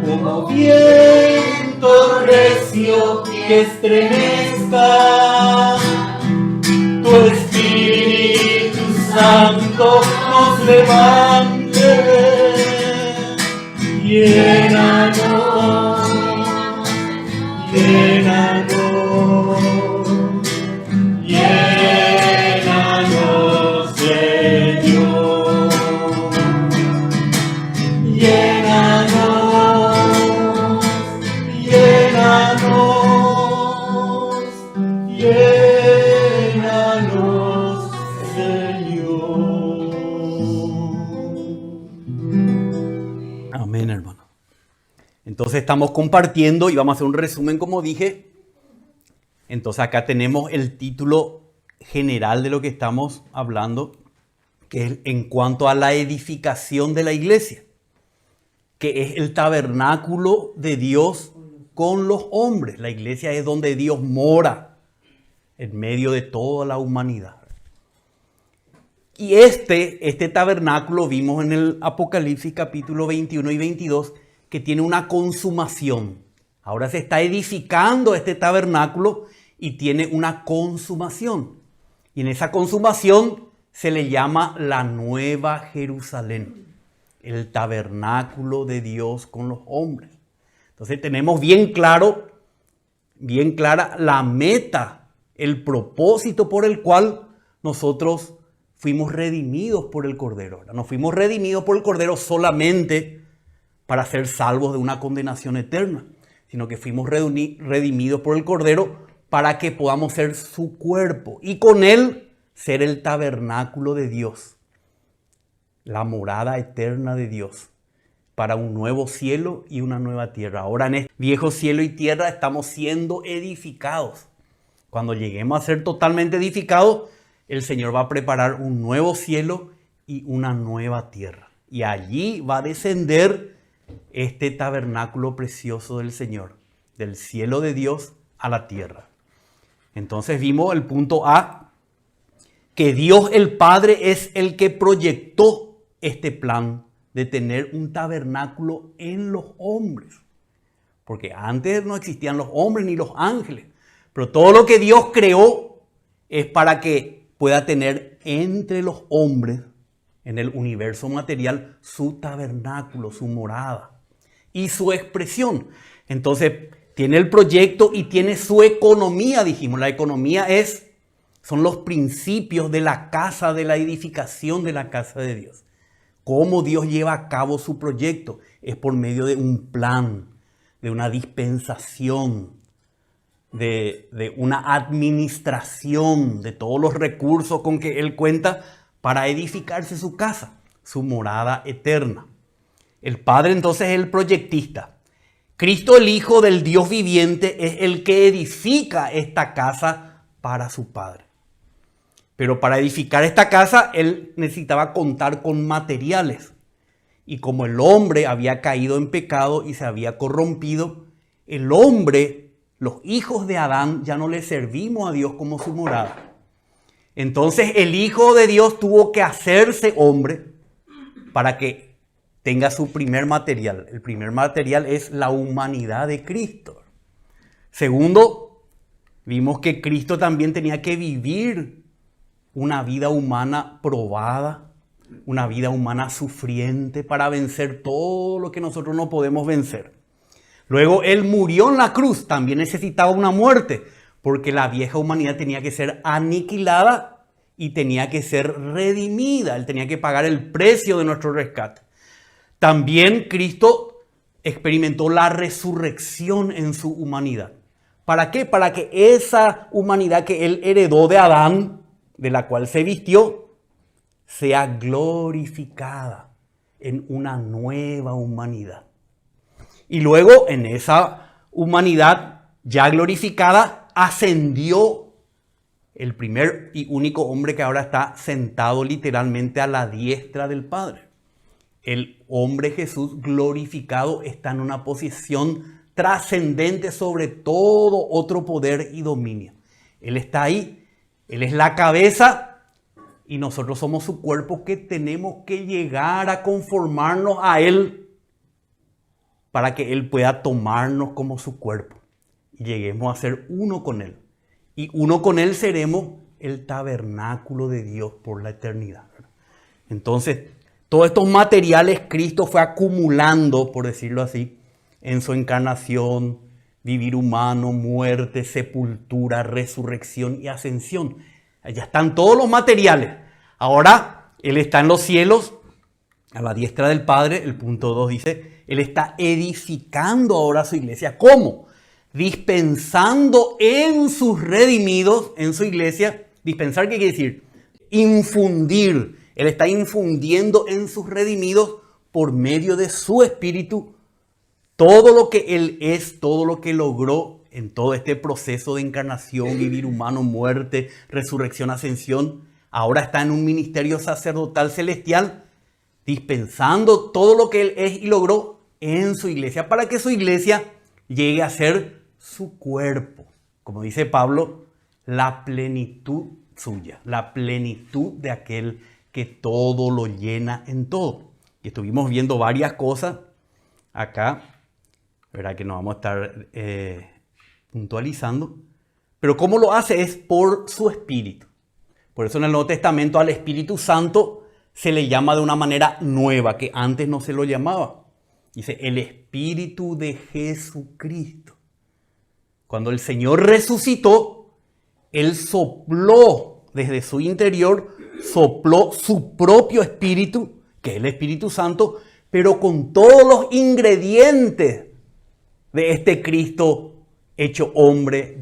como viento recio que estremezca. Tu Espíritu Santo nos levante, llénanos, llénanos, llénanos, Señor, llénanos, llénanos, llénanos, Señor. Amén, hermano. Entonces estamos compartiendo y vamos a hacer un resumen, como dije. Entonces acá tenemos el título general de lo que estamos hablando, que es en cuanto a la edificación de la iglesia, que es el tabernáculo de Dios con los hombres. La iglesia es donde Dios mora en medio de toda la humanidad. Y este tabernáculo vimos en el Apocalipsis capítulo 21 y 22, que tiene una consumación. Ahora se está edificando este tabernáculo y tiene una consumación. Y en esa consumación se le llama la Nueva Jerusalén, el tabernáculo de Dios con los hombres. Entonces tenemos bien clara la meta, el propósito por el cual nosotros fuimos redimidos por el Cordero. No fuimos redimidos por el Cordero solamente para ser salvos de una condenación eterna, sino que fuimos redimidos por el Cordero para que podamos ser su cuerpo y con él ser el tabernáculo de Dios, la morada eterna de Dios, para un nuevo cielo y una nueva tierra. Ahora en este viejo cielo y tierra estamos siendo edificados. Cuando lleguemos a ser totalmente edificados, el Señor va a preparar un nuevo cielo y una nueva tierra. Y allí va a descender este tabernáculo precioso del Señor, del cielo de Dios a la tierra. Entonces vimos el punto A, que Dios el Padre es el que proyectó este plan de tener un tabernáculo en los hombres. Porque antes no existían los hombres ni los ángeles, pero todo lo que Dios creó es para que pueda tener entre los hombres en el universo material su tabernáculo, su morada y su expresión. Entonces tiene el proyecto y tiene su economía, dijimos. La economía son los principios de la casa, de la edificación de la casa de Dios. Cómo Dios lleva a cabo su proyecto es por medio de un plan, de una dispensación, de una administración de todos los recursos con que Él cuenta para edificarse su casa, su morada eterna. El Padre entonces es el proyectista. Cristo, el Hijo del Dios viviente, es el que edifica esta casa para su Padre. Pero para edificar esta casa, Él necesitaba contar con materiales. Y como el hombre había caído en pecado y se había corrompido, el hombre, los hijos de Adán, ya no le servimos a Dios como su morada. Entonces el Hijo de Dios tuvo que hacerse hombre para que tenga su primer material. El primer material es la humanidad de Cristo. Segundo, vimos que Cristo también tenía que vivir una vida humana probada, una vida humana sufriente para vencer todo lo que nosotros no podemos vencer. Luego Él murió en la cruz, también necesitaba una muerte, porque la vieja humanidad tenía que ser aniquilada y tenía que ser redimida. Él tenía que pagar el precio de nuestro rescate. También Cristo experimentó la resurrección en su humanidad. ¿Para qué? Para que esa humanidad que Él heredó de Adán, de la cual se vistió, sea glorificada en una nueva humanidad. Y luego en esa humanidad ya glorificada ascendió el primer y único hombre que ahora está sentado literalmente a la diestra del Padre. El hombre Jesús glorificado está en una posición trascendente sobre todo otro poder y dominio. Él está ahí, Él es la cabeza y nosotros somos su cuerpo que tenemos que llegar a conformarnos a Él para que Él pueda tomarnos como su cuerpo y lleguemos a ser uno con Él. Y uno con Él seremos el tabernáculo de Dios por la eternidad. Entonces, todos estos materiales Cristo fue acumulando, por decirlo así, en su encarnación, vivir humano, muerte, sepultura, resurrección y ascensión. Allá están todos los materiales. Ahora Él está en los cielos, a la diestra del Padre. El punto 2 dice, Él está edificando ahora su iglesia. ¿Cómo? Dispensando en sus redimidos, en su iglesia. Dispensar, ¿qué quiere decir? Infundir. Él está infundiendo en sus redimidos por medio de su espíritu todo lo que Él es, todo lo que logró en todo este proceso de encarnación, vivir humano, muerte, resurrección, ascensión. Ahora está en un ministerio sacerdotal celestial, dispensando todo lo que Él es y logró en su iglesia, para que su iglesia llegue a ser su cuerpo. Como dice Pablo, la plenitud suya, la plenitud de aquel que todo lo llena en todo. Y estuvimos viendo varias cosas acá, ¿verdad? Que nos vamos a estar puntualizando. Pero cómo lo hace es por su Espíritu. Por eso en el Nuevo Testamento al Espíritu Santo se le llama de una manera nueva, que antes no se lo llamaba. Dice, el Espíritu de Jesucristo. Cuando el Señor resucitó, Él sopló desde su interior, sopló su propio Espíritu, que es el Espíritu Santo, pero con todos los ingredientes de este Cristo hecho hombre,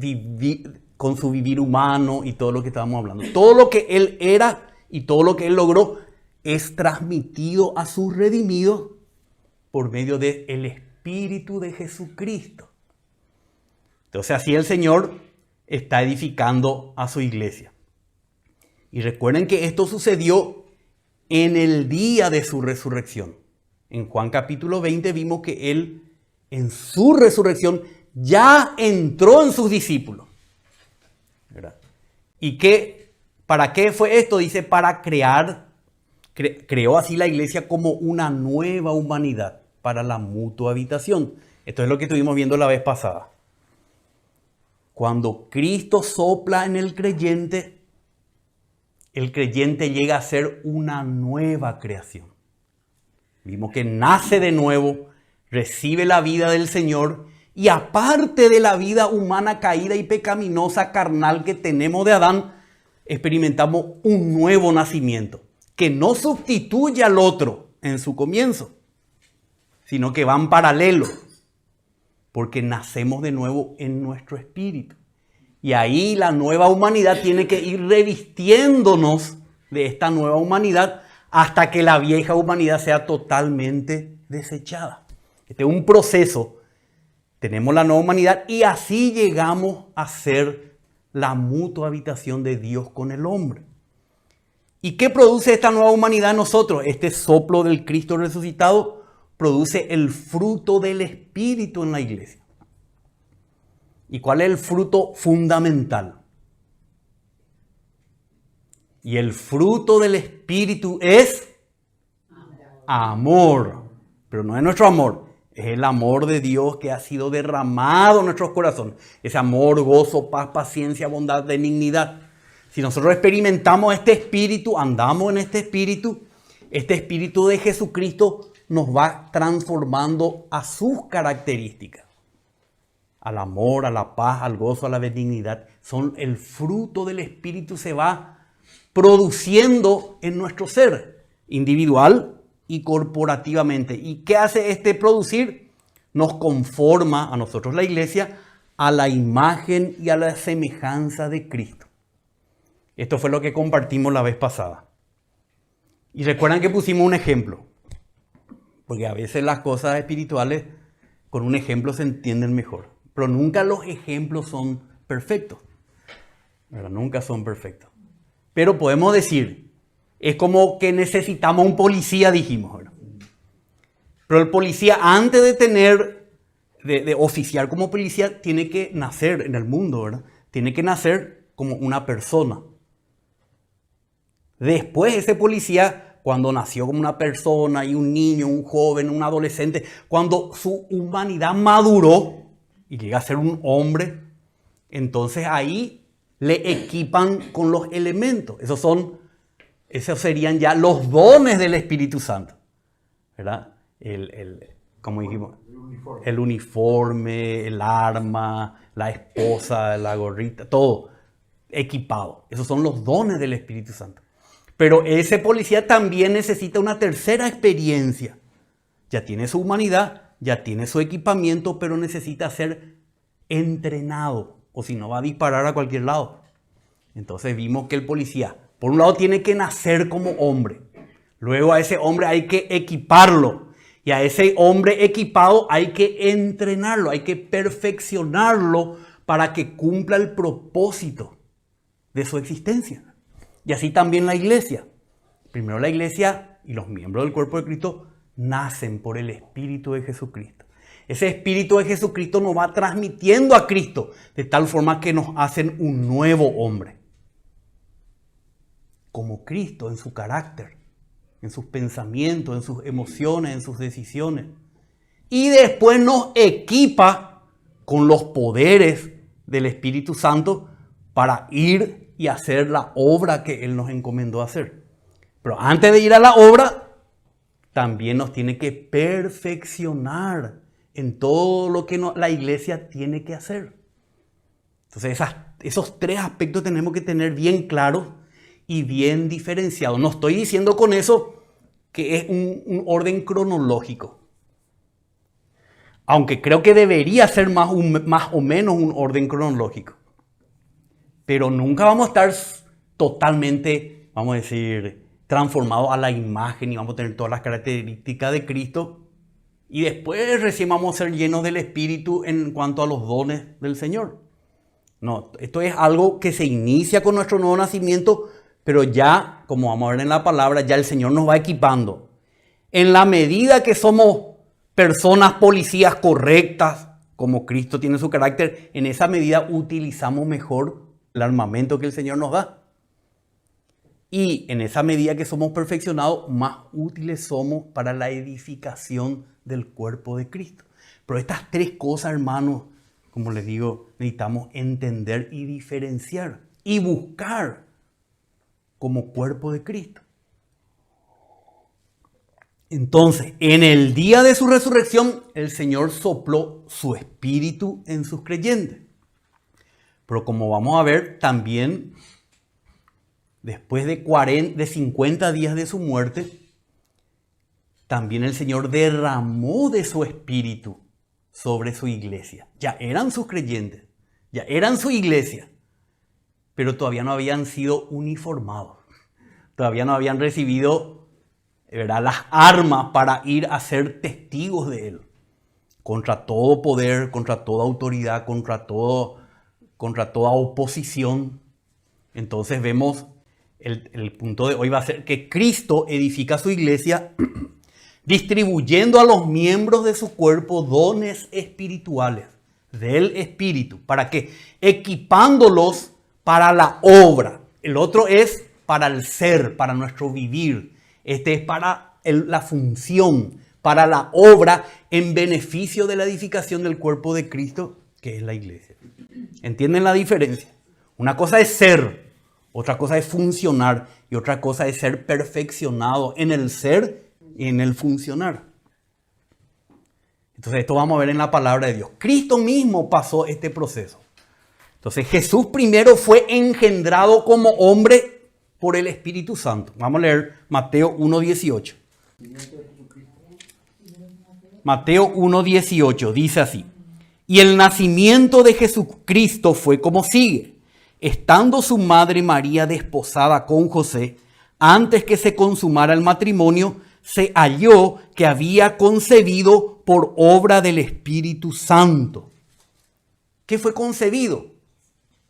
con su vivir humano y todo lo que estábamos hablando. Todo lo que Él era y todo lo que Él logró es transmitido a sus redimidos por medio del Espíritu de Jesucristo. Entonces así el Señor está edificando a su iglesia. Y recuerden que esto sucedió en el día de su resurrección. En Juan capítulo 20 vimos que Él en su resurrección ya entró en sus discípulos. ¿Verdad? ¿Y para qué fue esto? Dice, para creó así la iglesia como una nueva humanidad para la mutua habitación. Esto es lo que estuvimos viendo la vez pasada. Cuando Cristo sopla en el creyente llega a ser una nueva creación. Vimos que nace de nuevo, recibe la vida del Señor y aparte de la vida humana caída y pecaminosa carnal que tenemos de Adán, experimentamos un nuevo nacimiento que no sustituye al otro en su comienzo, sino que van paralelos, porque nacemos de nuevo en nuestro espíritu. Y ahí la nueva humanidad tiene que ir revistiéndonos de esta nueva humanidad hasta que la vieja humanidad sea totalmente desechada. Este es un proceso. Tenemos la nueva humanidad y así llegamos a ser la mutua habitación de Dios con el hombre. ¿Y qué produce esta nueva humanidad en nosotros? Este soplo del Cristo resucitado produce el fruto del Espíritu en la iglesia. ¿Y cuál es el fruto fundamental? Y el fruto del Espíritu es amor. Pero no es nuestro amor, es el amor de Dios que ha sido derramado en nuestros corazones. Ese amor, gozo, paz, paciencia, bondad, benignidad. Si nosotros experimentamos este Espíritu, andamos en este Espíritu de Jesucristo nos va transformando a sus características. Al amor, a la paz, al gozo, a la benignidad. Son el fruto del Espíritu se va produciendo en nuestro ser, individual y corporativamente. ¿Y qué hace este producir? Nos conforma a nosotros la iglesia a la imagen y a la semejanza de Cristo. Esto fue lo que compartimos la vez pasada. Y recuerdan que pusimos un ejemplo, porque a veces las cosas espirituales con un ejemplo se entienden mejor, pero nunca los ejemplos son perfectos, ¿verdad? Nunca son perfectos. Pero podemos decir, es como que necesitamos un policía, dijimos, ¿verdad? Pero el policía, antes de oficiar como policía, tiene que nacer en el mundo, ¿verdad? Tiene que nacer como una persona. Después ese policía cuando nació como una persona y un niño, un joven, un adolescente, cuando su humanidad maduró y llega a ser un hombre, entonces ahí le equipan con los elementos. Esos serían ya los dones del Espíritu Santo, ¿verdad? Como dijimos, el uniforme, el arma, la esposa, la gorrita, todo equipado. Esos son los dones del Espíritu Santo. Pero ese policía también necesita una tercera experiencia. Ya tiene su humanidad, ya tiene su equipamiento, pero necesita ser entrenado, o si no va a disparar a cualquier lado. Entonces vimos que el policía, por un lado, tiene que nacer como hombre. Luego a ese hombre hay que equiparlo. Y a ese hombre equipado hay que entrenarlo, hay que perfeccionarlo para que cumpla el propósito de su existencia. Y así también la iglesia. Primero la iglesia y los miembros del cuerpo de Cristo nacen por el Espíritu de Jesucristo. Ese Espíritu de Jesucristo nos va transmitiendo a Cristo de tal forma que nos hacen un nuevo hombre. Como Cristo en su carácter, en sus pensamientos, en sus emociones, en sus decisiones. Y después nos equipa con los poderes del Espíritu Santo para ir y hacer la obra que Él nos encomendó hacer. Pero antes de ir a la obra, también nos tiene que perfeccionar en todo lo que la iglesia tiene que hacer. Entonces esos tres aspectos tenemos que tener bien claros y bien diferenciados. No estoy diciendo con eso que es un orden cronológico. Aunque creo que debería ser más o menos un orden cronológico. Pero nunca vamos a estar totalmente, vamos a decir, transformados a la imagen y vamos a tener todas las características de Cristo. Y después recién vamos a ser llenos del Espíritu en cuanto a los dones del Señor. No, esto es algo que se inicia con nuestro nuevo nacimiento, pero ya, como vamos a ver en la palabra, ya el Señor nos va equipando. En la medida que somos personas policías correctas, como Cristo tiene su carácter, en esa medida utilizamos mejor el armamento que el Señor nos da. Y en esa medida que somos perfeccionados, más útiles somos para la edificación del cuerpo de Cristo. Pero estas tres cosas, hermanos, como les digo, necesitamos entender y diferenciar y buscar como cuerpo de Cristo. Entonces, en el día de su resurrección, el Señor sopló su espíritu en sus creyentes. Pero como vamos a ver, también después de 50 días de su muerte, también el Señor derramó de su espíritu sobre su iglesia. Ya eran sus creyentes, ya eran su iglesia, pero todavía no habían sido uniformados. Todavía no habían recibido, ¿verdad?, las armas para ir a ser testigos de Él. Contra todo poder, contra toda autoridad, contra toda oposición. Entonces vemos, el punto de hoy va a ser que Cristo edifica su iglesia distribuyendo a los miembros de su cuerpo dones espirituales del Espíritu. ¿Para qué? Equipándolos para la obra. El otro es para el ser, para nuestro vivir. Este es para la función, para la obra en beneficio de la edificación del cuerpo de Cristo, que es la iglesia. ¿Entienden la diferencia? Una cosa es ser, otra cosa es funcionar y otra cosa es ser perfeccionado en el ser y en el funcionar. Entonces esto vamos a ver en la palabra de Dios. Cristo mismo pasó este proceso. Entonces Jesús primero fue engendrado como hombre por el Espíritu Santo. Vamos a leer Mateo 1:18. Mateo 1:18 dice así: y el nacimiento de Jesucristo fue como sigue. Estando su madre María desposada con José, antes que se consumara el matrimonio, se halló que había concebido por obra del Espíritu Santo. ¿Qué fue concebido?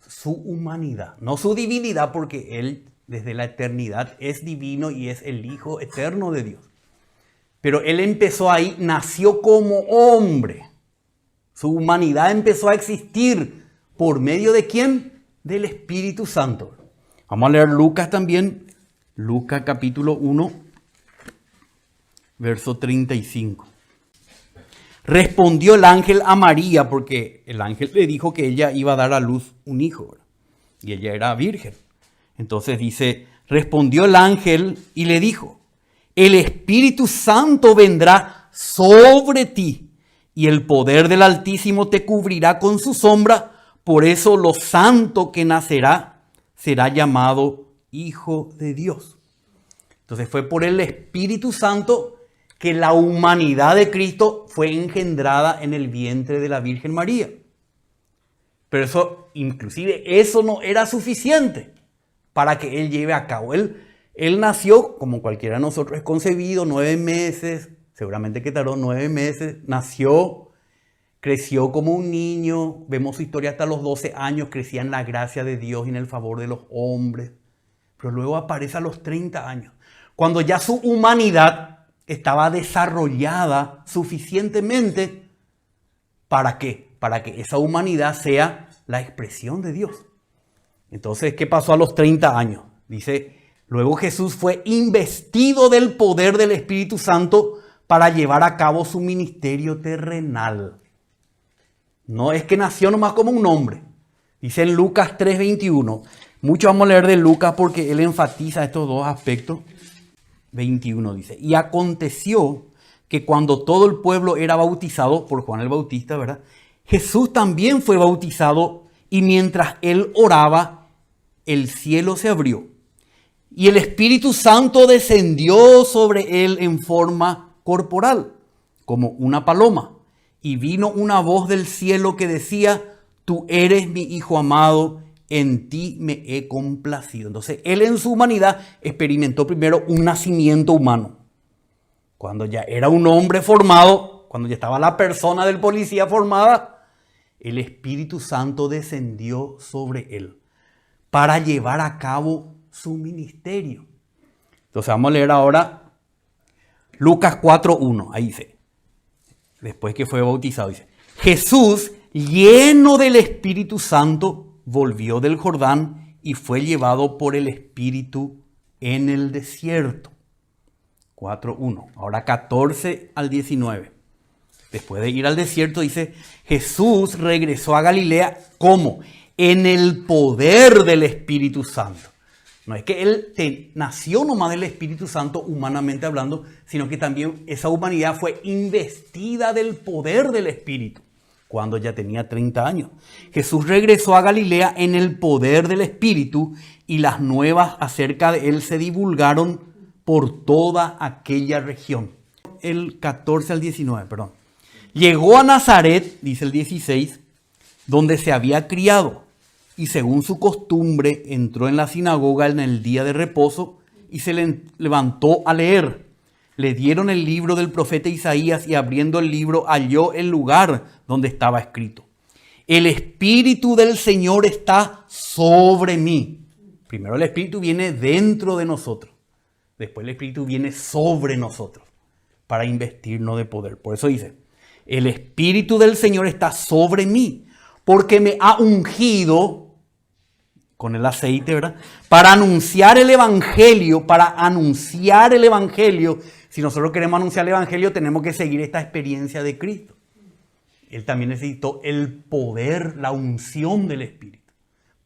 Su humanidad, no su divinidad, porque Él desde la eternidad es divino y es el Hijo eterno de Dios. Pero Él empezó ahí, nació como hombre. Su humanidad empezó a existir. ¿Por medio de quién? Del Espíritu Santo. Vamos a leer Lucas también. Lucas capítulo 1. verso 35. Respondió el ángel a María, porque el ángel le dijo que ella iba a dar a luz un hijo, ¿verdad? Y ella era virgen. Entonces dice, respondió el ángel y le dijo, el Espíritu Santo vendrá sobre ti y el poder del Altísimo te cubrirá con su sombra. Por eso lo santo que nacerá será llamado Hijo de Dios. Entonces fue por el Espíritu Santo que la humanidad de Cristo fue engendrada en el vientre de la Virgen María. Pero eso, inclusive, eso no era suficiente para que Él lleve a cabo. Él nació, como cualquiera de nosotros es concebido, 9 meses, seguramente que tardó 9 meses, nació, creció como un niño, vemos su historia hasta los 12 años, crecía en la gracia de Dios y en el favor de los hombres. Pero luego aparece a los 30 años, cuando ya su humanidad estaba desarrollada suficientemente. ¿Para qué? Para que esa humanidad sea la expresión de Dios. Entonces, ¿qué pasó a los 30 años? Dice, luego Jesús fue investido del poder del Espíritu Santo para llevar a cabo su ministerio terrenal. No es que nació nomás como un hombre. Dice en Lucas 3:21. Mucho vamos a leer de Lucas porque él enfatiza estos dos aspectos. 21 dice, y aconteció que cuando todo el pueblo era bautizado por Juan el Bautista, ¿verdad? Jesús también fue bautizado y mientras él oraba, el cielo se abrió y el Espíritu Santo descendió sobre él en forma corporal, como una paloma. Y vino una voz del cielo que decía, tú eres mi Hijo amado, en ti me he complacido. Entonces, él en su humanidad experimentó primero un nacimiento humano. Cuando ya era un hombre formado, cuando ya estaba la persona del policía formada, el Espíritu Santo descendió sobre él para llevar a cabo su ministerio. Entonces, vamos a leer ahora Lucas 4:1. Ahí dice, después que fue bautizado, dice, Jesús, lleno del Espíritu Santo, volvió del Jordán y fue llevado por el Espíritu en el desierto. 4:1. Ahora 14 al 19. Después de ir al desierto, dice, Jesús regresó a Galilea, ¿cómo? En el poder del Espíritu Santo. No es que él nació nomás del Espíritu Santo humanamente hablando, sino que también esa humanidad fue investida del poder del Espíritu cuando ya tenía 30 años. Jesús regresó a Galilea en el poder del Espíritu y las nuevas acerca de él se divulgaron por toda aquella región. El 14 al 19, perdón. Llegó a Nazaret, dice el 16, donde se había criado. Y según su costumbre, entró en la sinagoga en el día de reposo y se levantó a leer. Le dieron el libro del profeta Isaías y abriendo el libro halló el lugar donde estaba escrito: el Espíritu del Señor está sobre mí. Primero el Espíritu viene dentro de nosotros. Después el Espíritu viene sobre nosotros para investirnos de poder. Por eso dice, el Espíritu del Señor está sobre mí porque me ha ungido con el aceite, ¿verdad? Para anunciar el Evangelio, Si nosotros queremos anunciar el Evangelio, tenemos que seguir esta experiencia de Cristo. Él también necesitó el poder, la unción del Espíritu.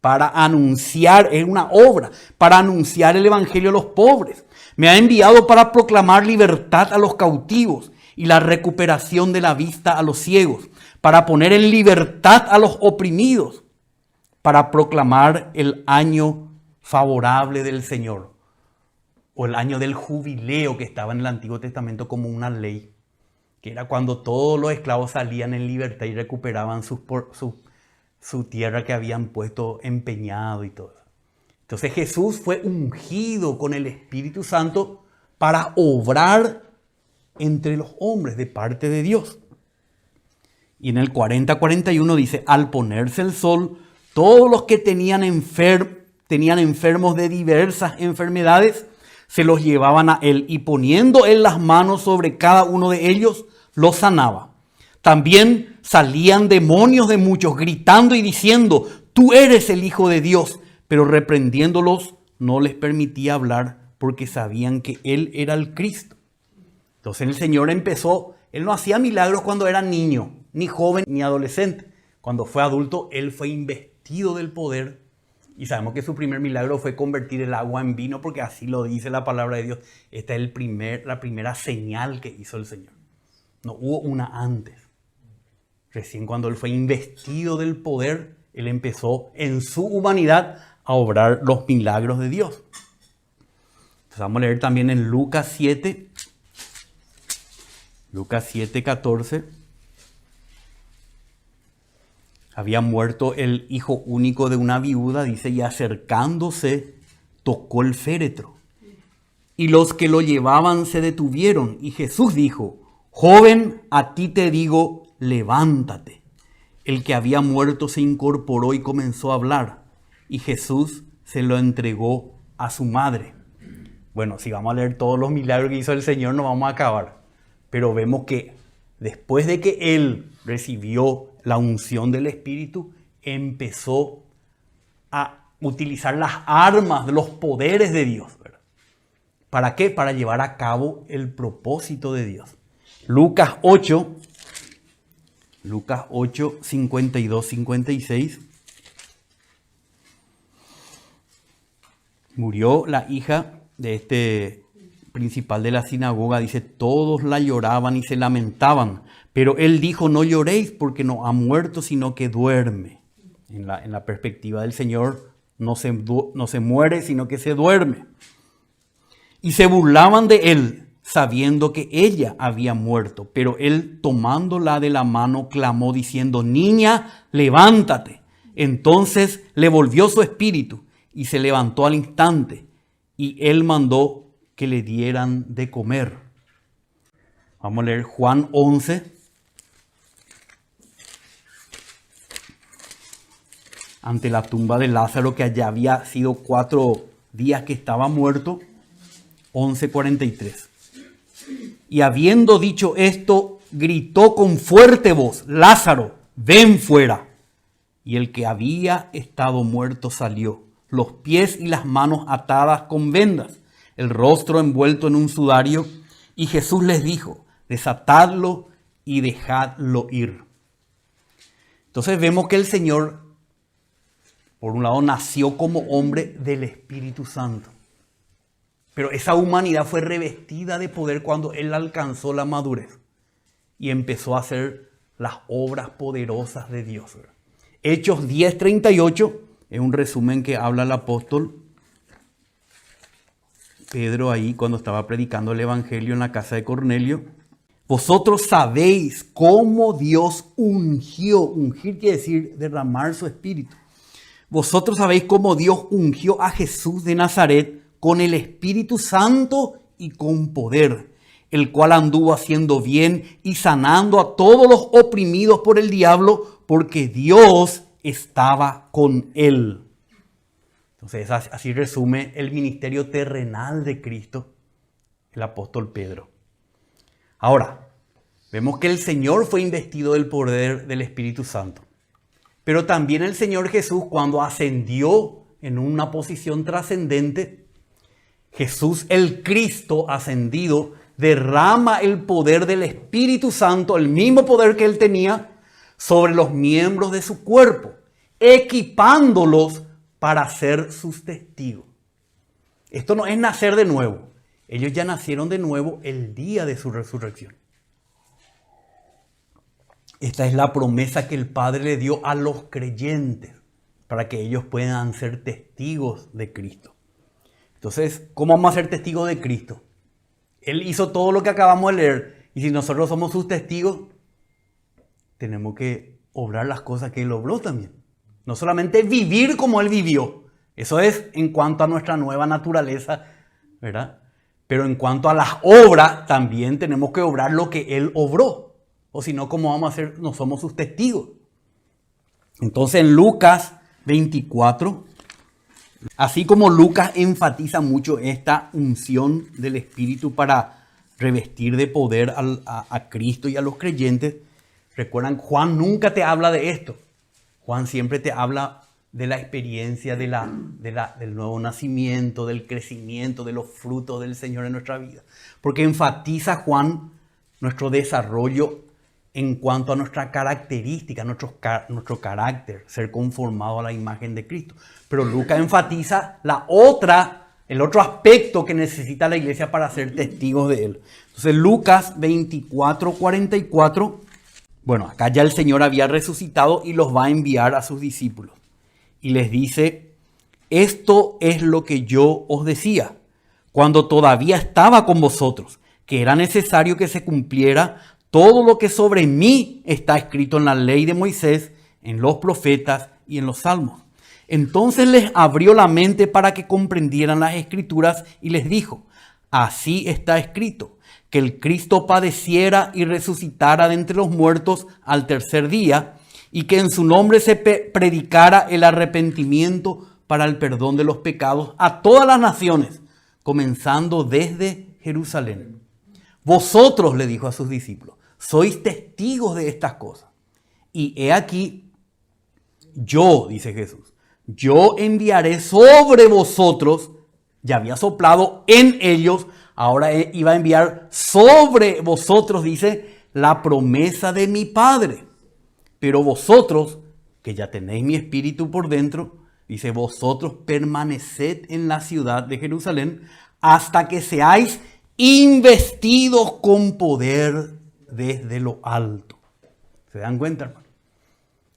Para anunciar, es una obra, para anunciar el Evangelio a los pobres. Me ha enviado para proclamar libertad a los cautivos y la recuperación de la vista a los ciegos, para poner en libertad a los oprimidos, para proclamar el año favorable del Señor, o el año del jubileo que estaba en el Antiguo Testamento como una ley, que era cuando todos los esclavos salían en libertad y recuperaban su tierra que habían puesto empeñado y todo. Entonces Jesús fue ungido con el Espíritu Santo para obrar entre los hombres de parte de Dios. Y en el 40-41 dice, al ponerse el sol, todos los que tenían enfermos de diversas enfermedades, se los llevaban a él y poniendo él las manos sobre cada uno de ellos, los sanaba. También salían demonios de muchos, gritando y diciendo, tú eres el Hijo de Dios, pero reprendiéndolos no les permitía hablar porque sabían que él era el Cristo. Entonces el Señor empezó, Él no hacía milagros cuando era niño, ni joven, ni adolescente. Cuando fue adulto, Él fue investido del poder. Y sabemos que su primer milagro fue convertir el agua en vino, porque así lo dice la palabra de Dios. Esta es la primera señal que hizo el Señor. No hubo una antes. Recién cuando Él fue investido del poder, Él empezó en su humanidad a obrar los milagros de Dios. Entonces vamos a leer también en Lucas 7. Lucas 7:14. Había muerto el hijo único de una viuda, dice, y acercándose tocó el féretro. Y los que lo llevaban se detuvieron. Y Jesús dijo: joven, a ti te digo, levántate. El que había muerto se incorporó y comenzó a hablar. Y Jesús se lo entregó a su madre. Bueno, si vamos a leer todos los milagros que hizo el Señor, no vamos a acabar. Pero vemos que después de que Él recibió la unción del Espíritu, empezó a utilizar las armas de los poderes de Dios, ¿verdad? ¿Para qué? Para llevar a cabo el propósito de Dios. Lucas 8, 52, 56. Murió la hija de este principal de la sinagoga, dice, todos la lloraban y se lamentaban, pero él dijo, no lloréis porque no ha muerto, sino que duerme. En la perspectiva del Señor, no se muere, sino que se duerme. Y se burlaban de él, sabiendo que ella había muerto, pero él tomándola de la mano clamó diciendo, niña, levántate. Entonces le volvió su espíritu y se levantó al instante, y él mandó que le dieran de comer. Vamos a leer Juan 11. Ante la tumba de Lázaro, que ya había sido 4 días que estaba muerto. 11:43. Y habiendo dicho esto, gritó con fuerte voz, Lázaro, ven fuera. Y el que había estado muerto salió, los pies y las manos atadas con vendas, el rostro envuelto en un sudario, y Jesús les dijo, desatadlo y dejadlo ir. Entonces vemos que el Señor, por un lado, nació como hombre del Espíritu Santo. Pero esa humanidad fue revestida de poder cuando Él alcanzó la madurez y empezó a hacer las obras poderosas de Dios. Hechos 10:38 es un resumen que habla el apóstol Pedro ahí cuando estaba predicando el evangelio en la casa de Cornelio. Vosotros sabéis cómo Dios ungió, ungir quiere decir derramar su espíritu. Vosotros sabéis cómo Dios ungió a Jesús de Nazaret con el Espíritu Santo y con poder, el cual anduvo haciendo bien y sanando a todos los oprimidos por el diablo, porque Dios estaba con él. Entonces así resume el ministerio terrenal de Cristo, el apóstol Pedro. Ahora, vemos que el Señor fue investido del poder del Espíritu Santo. Pero también el Señor Jesús, cuando ascendió en una posición trascendente, Jesús el Cristo ascendido derrama el poder del Espíritu Santo, el mismo poder que Él tenía, sobre los miembros de su cuerpo, equipándolos para ser sus testigos. Esto no es nacer de nuevo. Ellos ya nacieron de nuevo el día de su resurrección. Esta es la promesa que el Padre le dio a los creyentes para que ellos puedan ser testigos de Cristo. Entonces, ¿cómo vamos a ser testigos de Cristo? Él hizo todo lo que acabamos de leer. Y si nosotros somos sus testigos, tenemos que obrar las cosas que Él obró también. No solamente vivir como Él vivió. Eso es en cuanto a nuestra nueva naturaleza, ¿verdad? Pero en cuanto a las obras, también tenemos que obrar lo que Él obró. O si no, ¿cómo vamos a hacer? No somos sus testigos. Entonces en Lucas 24, así como Lucas enfatiza mucho esta unción del Espíritu para revestir de poder a Cristo y a los creyentes, recuerdan, Juan nunca te habla de esto. Juan siempre te habla de la experiencia del nuevo nacimiento, del crecimiento, de los frutos del Señor en nuestra vida. Porque enfatiza Juan nuestro desarrollo en cuanto a nuestra característica, nuestro carácter, ser conformado a la imagen de Cristo. Pero Lucas enfatiza el otro aspecto que necesita la iglesia para ser testigos de Él. Entonces Lucas 24:44, bueno, acá ya el Señor había resucitado y los va a enviar a sus discípulos. Y les dice, esto es lo que yo os decía cuando todavía estaba con vosotros, que era necesario que se cumpliera todo lo que sobre mí está escrito en la ley de Moisés, en los profetas y en los salmos. Entonces les abrió la mente para que comprendieran las escrituras y les dijo, así está escrito, que el Cristo padeciera y resucitara de entre los muertos al tercer día, y que en su nombre se predicara el arrepentimiento para el perdón de los pecados a todas las naciones, comenzando desde Jerusalén. Vosotros, le dijo a sus discípulos, sois testigos de estas cosas. Y he aquí, yo, dice Jesús, yo enviaré sobre vosotros, ya había soplado en ellos, ahora iba a enviar sobre vosotros, dice, la promesa de mi Padre. Pero vosotros, que ya tenéis mi espíritu por dentro, dice, vosotros permaneced en la ciudad de Jerusalén hasta que seáis investidos con poder desde lo alto. ¿Se dan cuenta, hermano?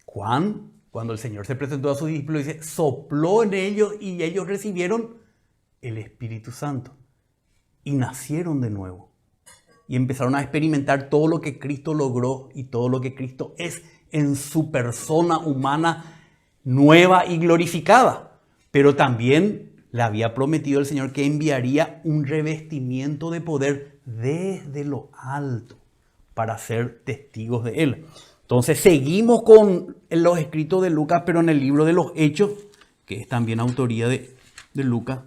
Juan, cuando el Señor se presentó a sus discípulos, dice, sopló en ellos y ellos recibieron el Espíritu Santo y nacieron de nuevo. Y empezaron a experimentar todo lo que Cristo logró y todo lo que Cristo es en su persona humana nueva y glorificada. Pero también le había prometido el Señor que enviaría un revestimiento de poder desde lo alto para ser testigos de Él. Entonces seguimos con los escritos de Lucas, pero en el libro de los Hechos, que es también autoría de Lucas,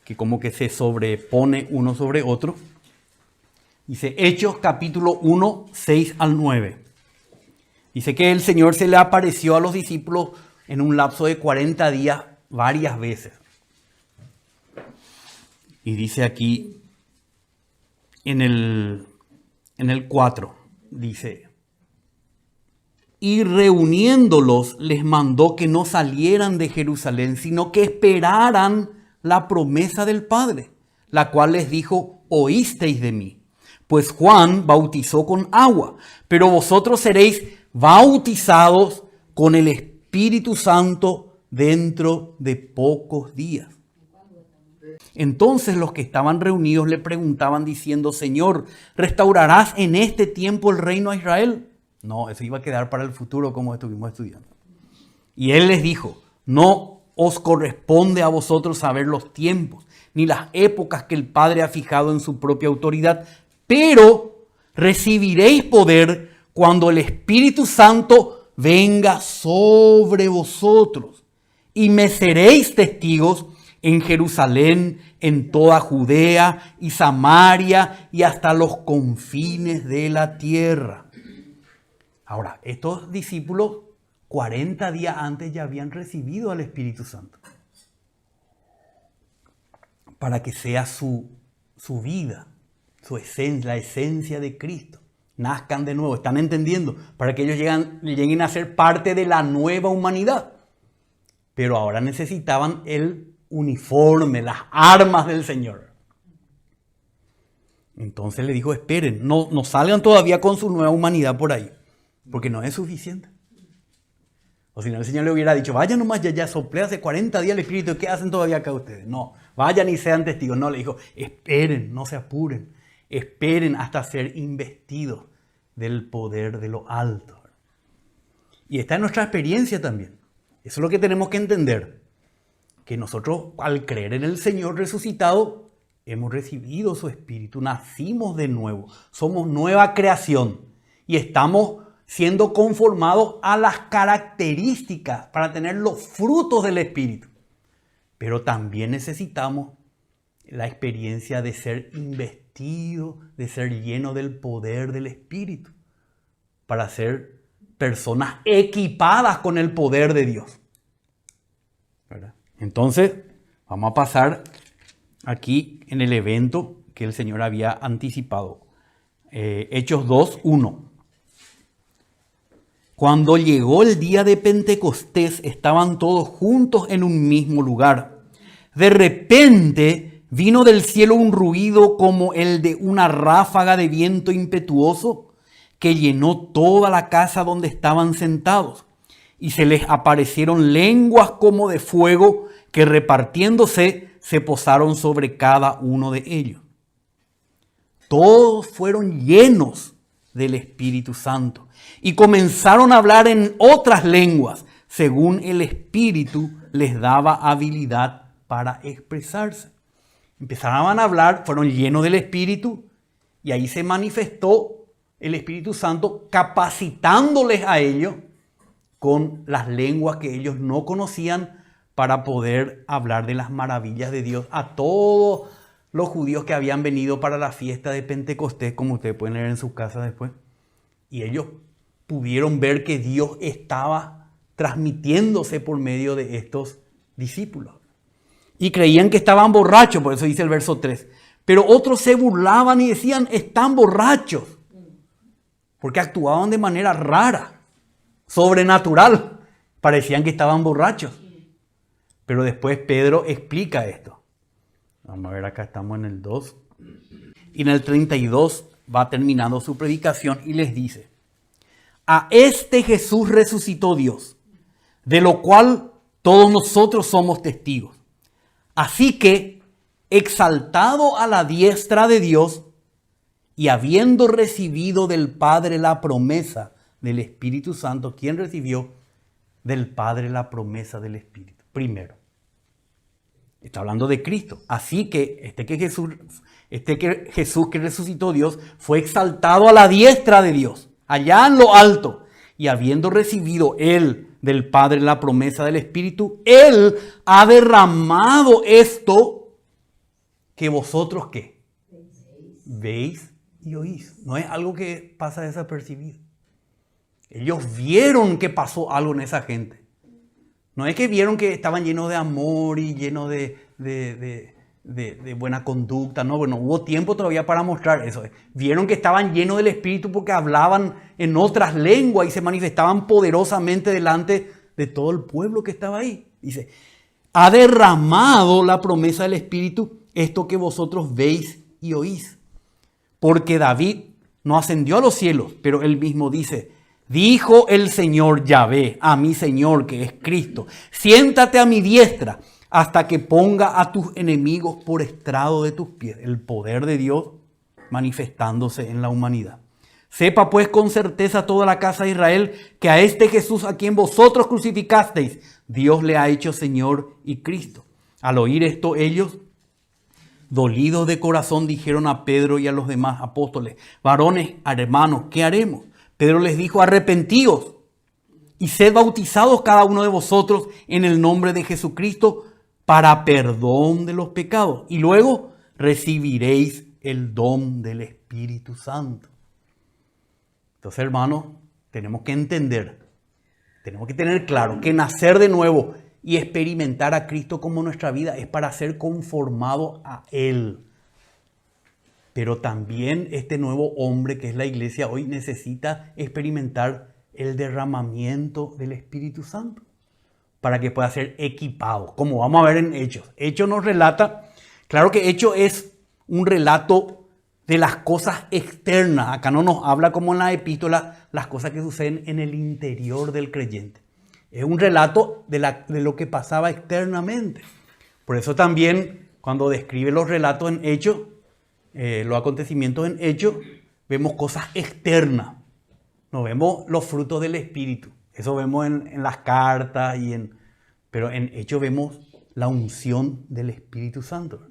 que como que se sobrepone uno sobre otro. Dice Hechos capítulo 1, 6 al 9. Dice que el Señor se le apareció a los discípulos en un lapso de 40 días varias veces. Y dice aquí en el 4, dice, y reuniéndolos les mandó que no salieran de Jerusalén, sino que esperaran la promesa del Padre, la cual les dijo, oísteis de mí. Pues Juan bautizó con agua, pero vosotros seréis bautizados con el Espíritu Santo dentro de pocos días. Entonces los que estaban reunidos le preguntaban diciendo, Señor, ¿restaurarás en este tiempo el reino a Israel? No, eso iba a quedar para el futuro como estuvimos estudiando. Y él les dijo, no os corresponde a vosotros saber los tiempos, ni las épocas que el Padre ha fijado en su propia autoridad, pero recibiréis poder cuando el Espíritu Santo venga sobre vosotros. Y me seréis testigos en Jerusalén, en toda Judea y Samaria y hasta los confines de la tierra. Ahora, estos discípulos 40 días antes ya habían recibido al Espíritu Santo. Para que sea su vida, su esencia, la esencia de Cristo. Nazcan de nuevo, están entendiendo, para que ellos lleguen a ser parte de la nueva humanidad. Pero ahora necesitaban el uniforme, las armas del Señor. Entonces le dijo, esperen, no salgan todavía con su nueva humanidad por ahí, porque no es suficiente. O si no, el Señor le hubiera dicho, vayan nomás ya soplé hace 40 días el Espíritu, ¿qué hacen todavía acá ustedes? No, vayan y sean testigos. No, le dijo, esperen, no se apuren, esperen hasta ser investidos del poder de lo alto. Y esta es nuestra experiencia también. Eso es lo que tenemos que entender. Que nosotros, al creer en el Señor resucitado, hemos recibido su Espíritu, nacimos de nuevo, somos nueva creación y estamos siendo conformados a las características para tener los frutos del Espíritu. Pero también necesitamos la experiencia de ser investido, de ser lleno del poder del Espíritu, para ser personas equipadas con el poder de Dios. Entonces, vamos a pasar aquí en el evento que el Señor había anticipado. Hechos 2:1. Cuando llegó el día de Pentecostés, estaban todos juntos en un mismo lugar. De repente vino del cielo un ruido como el de una ráfaga de viento impetuoso que llenó toda la casa donde estaban sentados. Y se les aparecieron lenguas como de fuego que repartiéndose se posaron sobre cada uno de ellos. Todos fueron llenos del Espíritu Santo y comenzaron a hablar en otras lenguas, según el Espíritu les daba habilidad para expresarse. Empezaron a hablar, fueron llenos del Espíritu y ahí se manifestó el Espíritu Santo capacitándoles a ellos con las lenguas que ellos no conocían para poder hablar de las maravillas de Dios a todos los judíos que habían venido para la fiesta de Pentecostés, como ustedes pueden leer en sus casas después. Y ellos pudieron ver que Dios estaba transmitiéndose por medio de estos discípulos. Y creían que estaban borrachos, por eso dice el verso 3. Pero otros se burlaban y decían, están borrachos. Porque actuaban de manera rara, sobrenatural. Parecían que estaban borrachos. Pero después Pedro explica esto. Vamos a ver, acá estamos en el 2. Y en el 32 va terminando su predicación y les dice: a este Jesús resucitó Dios, de lo cual todos nosotros somos testigos. Así que, exaltado a la diestra de Dios y habiendo recibido del Padre la promesa del Espíritu Santo, ¿quién recibió del Padre la promesa del Espíritu? Primero. Está hablando de Cristo. Así que Jesús que resucitó Dios fue exaltado a la diestra de Dios, allá en lo alto. Y habiendo recibido Él del Padre la promesa del Espíritu, Él ha derramado esto que vosotros, ¿qué? Veis y oís. No es algo que pasa desapercibido. Ellos vieron que pasó algo en esa gente. No es que vieron que estaban llenos de amor y llenos de buena conducta. No, bueno, hubo tiempo todavía para mostrar eso. Vieron que estaban llenos del Espíritu porque hablaban en otras lenguas y se manifestaban poderosamente delante de todo el pueblo que estaba ahí. Dice, ha derramado la promesa del Espíritu, esto que vosotros veis y oís. Porque David no ascendió a los cielos, pero él mismo dice, dijo el Señor Yahvé a mi Señor, que es Cristo, siéntate a mi diestra hasta que ponga a tus enemigos por estrado de tus pies. El poder de Dios manifestándose en la humanidad. Sepa pues con certeza toda la casa de Israel que a este Jesús a quien vosotros crucificasteis, Dios le ha hecho Señor y Cristo. Al oír esto ellos, dolidos de corazón, dijeron a Pedro y a los demás apóstoles, varones, hermanos, ¿qué haremos? Pedro les dijo, arrepentíos y sed bautizados cada uno de vosotros en el nombre de Jesucristo para perdón de los pecados. Y luego recibiréis el don del Espíritu Santo. Entonces, hermanos, tenemos que entender, tenemos que tener claro que nacer de nuevo y experimentar a Cristo como nuestra vida es para ser conformado a Él. Pero también este nuevo hombre que es la iglesia hoy necesita experimentar el derramamiento del Espíritu Santo para que pueda ser equipado, como vamos a ver en Hechos. Hechos nos relata, claro que Hechos es un relato de las cosas externas. Acá no nos habla como en la epístola las cosas que suceden en el interior del creyente. Es un relato de lo que pasaba externamente. Por eso también cuando describe los relatos en Hechos, los acontecimientos en Hechos, vemos cosas externas. No vemos los frutos del Espíritu. Eso vemos en las cartas, pero en Hechos vemos la unción del Espíritu Santo.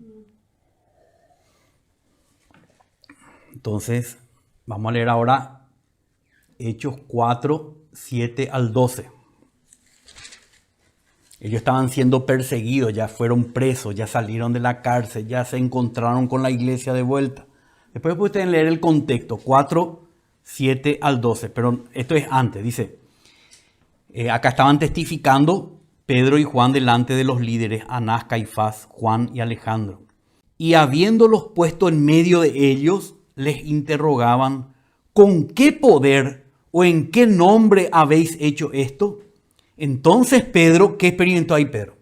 Entonces, vamos a leer ahora Hechos 4, 7 al 12. Ellos estaban siendo perseguidos, ya fueron presos, ya salieron de la cárcel, ya se encontraron con la iglesia de vuelta. Después pueden leer el contexto, 4, 7 al 12, pero esto es antes, dice. Acá estaban testificando Pedro y Juan delante de los líderes, Anás, Caifás, Juan y Alejandro. Y habiéndolos puesto en medio de ellos, les interrogaban, ¿con qué poder o en qué nombre habéis hecho esto? Entonces Pedro, ¿qué experimentó ahí Pedro?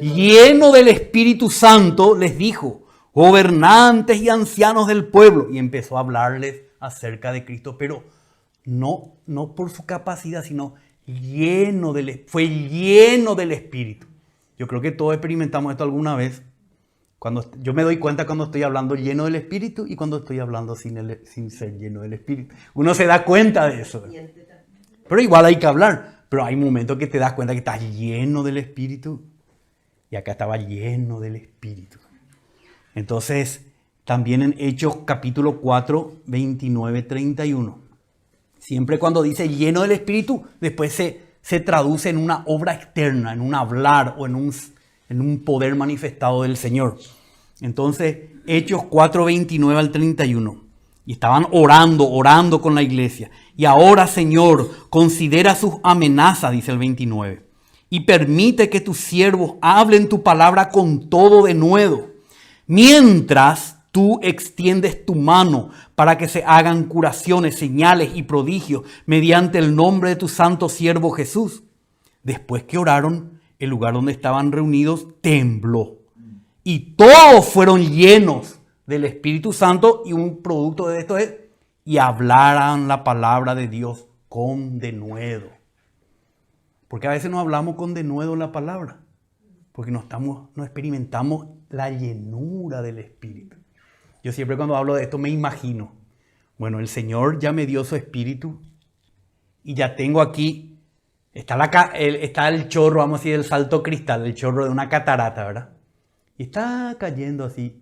Lleno del Espíritu Santo, les dijo, gobernantes y ancianos del pueblo, y empezó a hablarles acerca de Cristo, pero no por su capacidad, sino fue lleno del Espíritu. Yo creo que todos experimentamos esto alguna vez. Yo me doy cuenta cuando estoy hablando lleno del Espíritu y cuando estoy hablando sin ser lleno del Espíritu. Uno se da cuenta de eso. Pero igual hay que hablar. Pero hay momentos que te das cuenta que estás lleno del Espíritu. Y acá estaba lleno del Espíritu. Entonces, también en Hechos capítulo 4, 29, 31. Siempre cuando dice lleno del Espíritu, después se traduce en una obra externa, en un hablar o en un poder manifestado del Señor. Entonces, Hechos 4, 29 al 31. Y estaban orando con la iglesia. Y ahora, Señor, considera sus amenazas, dice el 29. Y permite que tus siervos hablen tu palabra con todo denuedo. Mientras tú extiendes tu mano para que se hagan curaciones, señales y prodigios mediante el nombre de tu santo siervo Jesús. Después que oraron, el lugar donde estaban reunidos tembló. Y todos fueron llenos del Espíritu Santo, y un producto de esto es, y hablaran la palabra de Dios con denuedo. Porque a veces no hablamos con denuedo la palabra, porque no experimentamos la llenura del Espíritu. Yo siempre cuando hablo de esto me imagino, bueno, el Señor ya me dio su Espíritu y ya tengo aquí, está el chorro, vamos a decir, el salto cristal, el chorro de una catarata, ¿verdad? Y está cayendo así,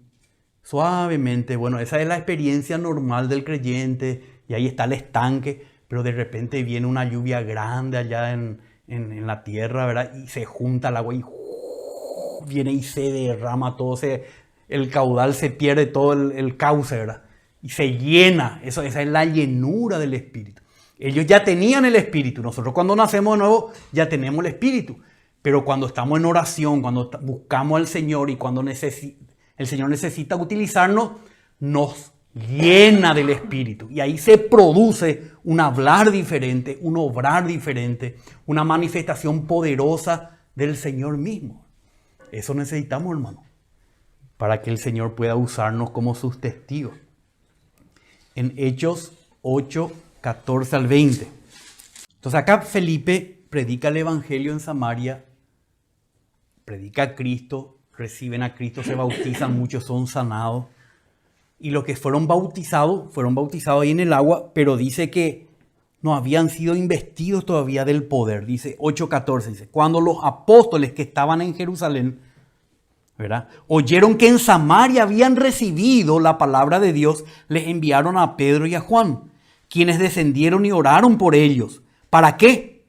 suavemente. Bueno, esa es la experiencia normal del creyente, y ahí está el estanque, pero de repente viene una lluvia grande allá en la tierra, ¿verdad? Y se junta el agua y viene y se derrama todo, el caudal se pierde, todo el cauce, ¿verdad? Y se llena, esa es la llenura del Espíritu. Ellos ya tenían el Espíritu, nosotros cuando nacemos de nuevo ya tenemos el Espíritu, pero cuando estamos en oración, cuando buscamos al Señor y cuando el Señor necesita utilizarnos, nos llena del Espíritu. Y ahí se produce un hablar diferente, un obrar diferente, una manifestación poderosa del Señor mismo. Eso necesitamos, hermano, para que el Señor pueda usarnos como sus testigos. En Hechos 8, 14 al 20. Entonces acá Felipe predica el Evangelio en Samaria, predica a Cristo, reciben a Cristo, se bautizan, muchos son sanados. Y los que fueron bautizados ahí en el agua, pero dice que no habían sido investidos todavía del poder. Dice 8:14, dice, cuando los apóstoles que estaban en Jerusalén, ¿verdad?, oyeron que en Samaria habían recibido la palabra de Dios, les enviaron a Pedro y a Juan, quienes descendieron y oraron por ellos. ¿Para qué?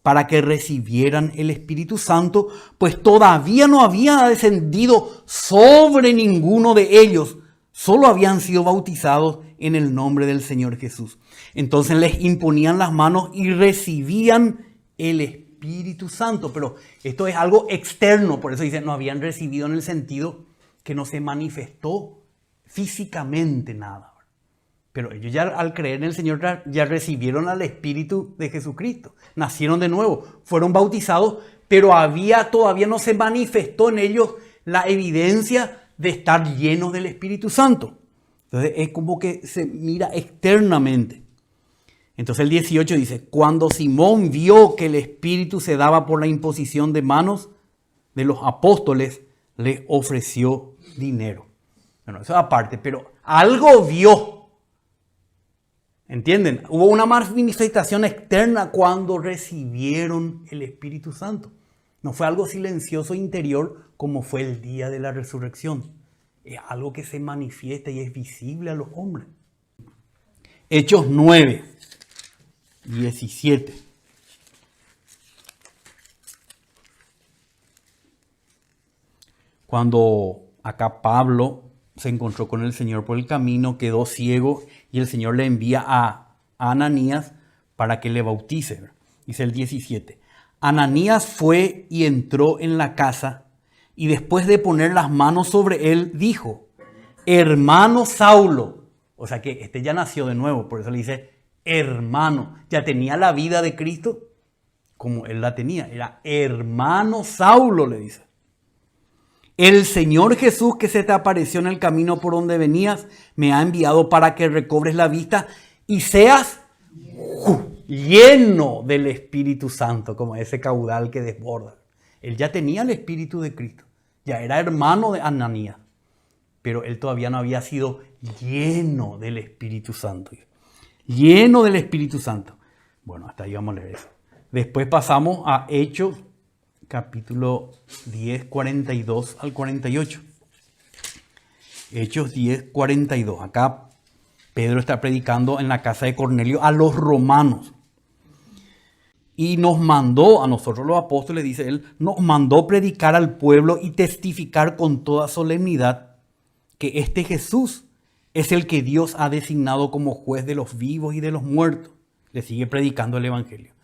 Para que recibieran el Espíritu Santo, pues todavía no había descendido sobre ninguno de ellos. Solo habían sido bautizados en el nombre del Señor Jesús. Entonces les imponían las manos y recibían el Espíritu Santo. Pero esto es algo externo, por eso dicen no habían recibido en el sentido que no se manifestó físicamente nada. Pero ellos ya al creer en el Señor ya recibieron al Espíritu de Jesucristo. Nacieron de nuevo, fueron bautizados, pero todavía no se manifestó en ellos la evidencia de estar llenos del Espíritu Santo. Entonces es como que se mira externamente. Entonces el 18 dice, cuando Simón vio que el Espíritu se daba por la imposición de manos de los apóstoles, le ofreció dinero. Bueno, eso aparte, pero algo vio. ¿Entienden? Hubo una manifestación externa cuando recibieron el Espíritu Santo. No fue algo silencioso interior como fue el día de la resurrección. Es algo que se manifiesta y es visible a los hombres. Hechos 9, 17. Cuando acá Pablo se encontró con el Señor por el camino, quedó ciego y el Señor le envía a Ananías para que le bautice. Dice el 17. Ananías fue y entró en la casa y después de poner las manos sobre él, dijo, hermano Saulo. O sea que este ya nació de nuevo, por eso le dice hermano. Ya tenía la vida de Cristo como él la tenía. Era hermano Saulo, le dice. El Señor Jesús que se te apareció en el camino por donde venías, me ha enviado para que recobres la vista y seas lleno del Espíritu Santo, como ese caudal que desborda. Él ya tenía el Espíritu de Cristo, ya era hermano de Ananías, pero él todavía no había sido lleno del Espíritu Santo. Lleno del Espíritu Santo. Bueno, hasta ahí vamos a leer eso. Después pasamos a Hechos, capítulo 10, 42 al 48. Hechos 10, 42. Acá Pedro está predicando en la casa de Cornelio a los romanos. Y nos mandó, a nosotros los apóstoles, dice él, nos mandó predicar al pueblo y testificar con toda solemnidad que este Jesús es el que Dios ha designado como juez de los vivos y de los muertos. Le sigue predicando el evangelio.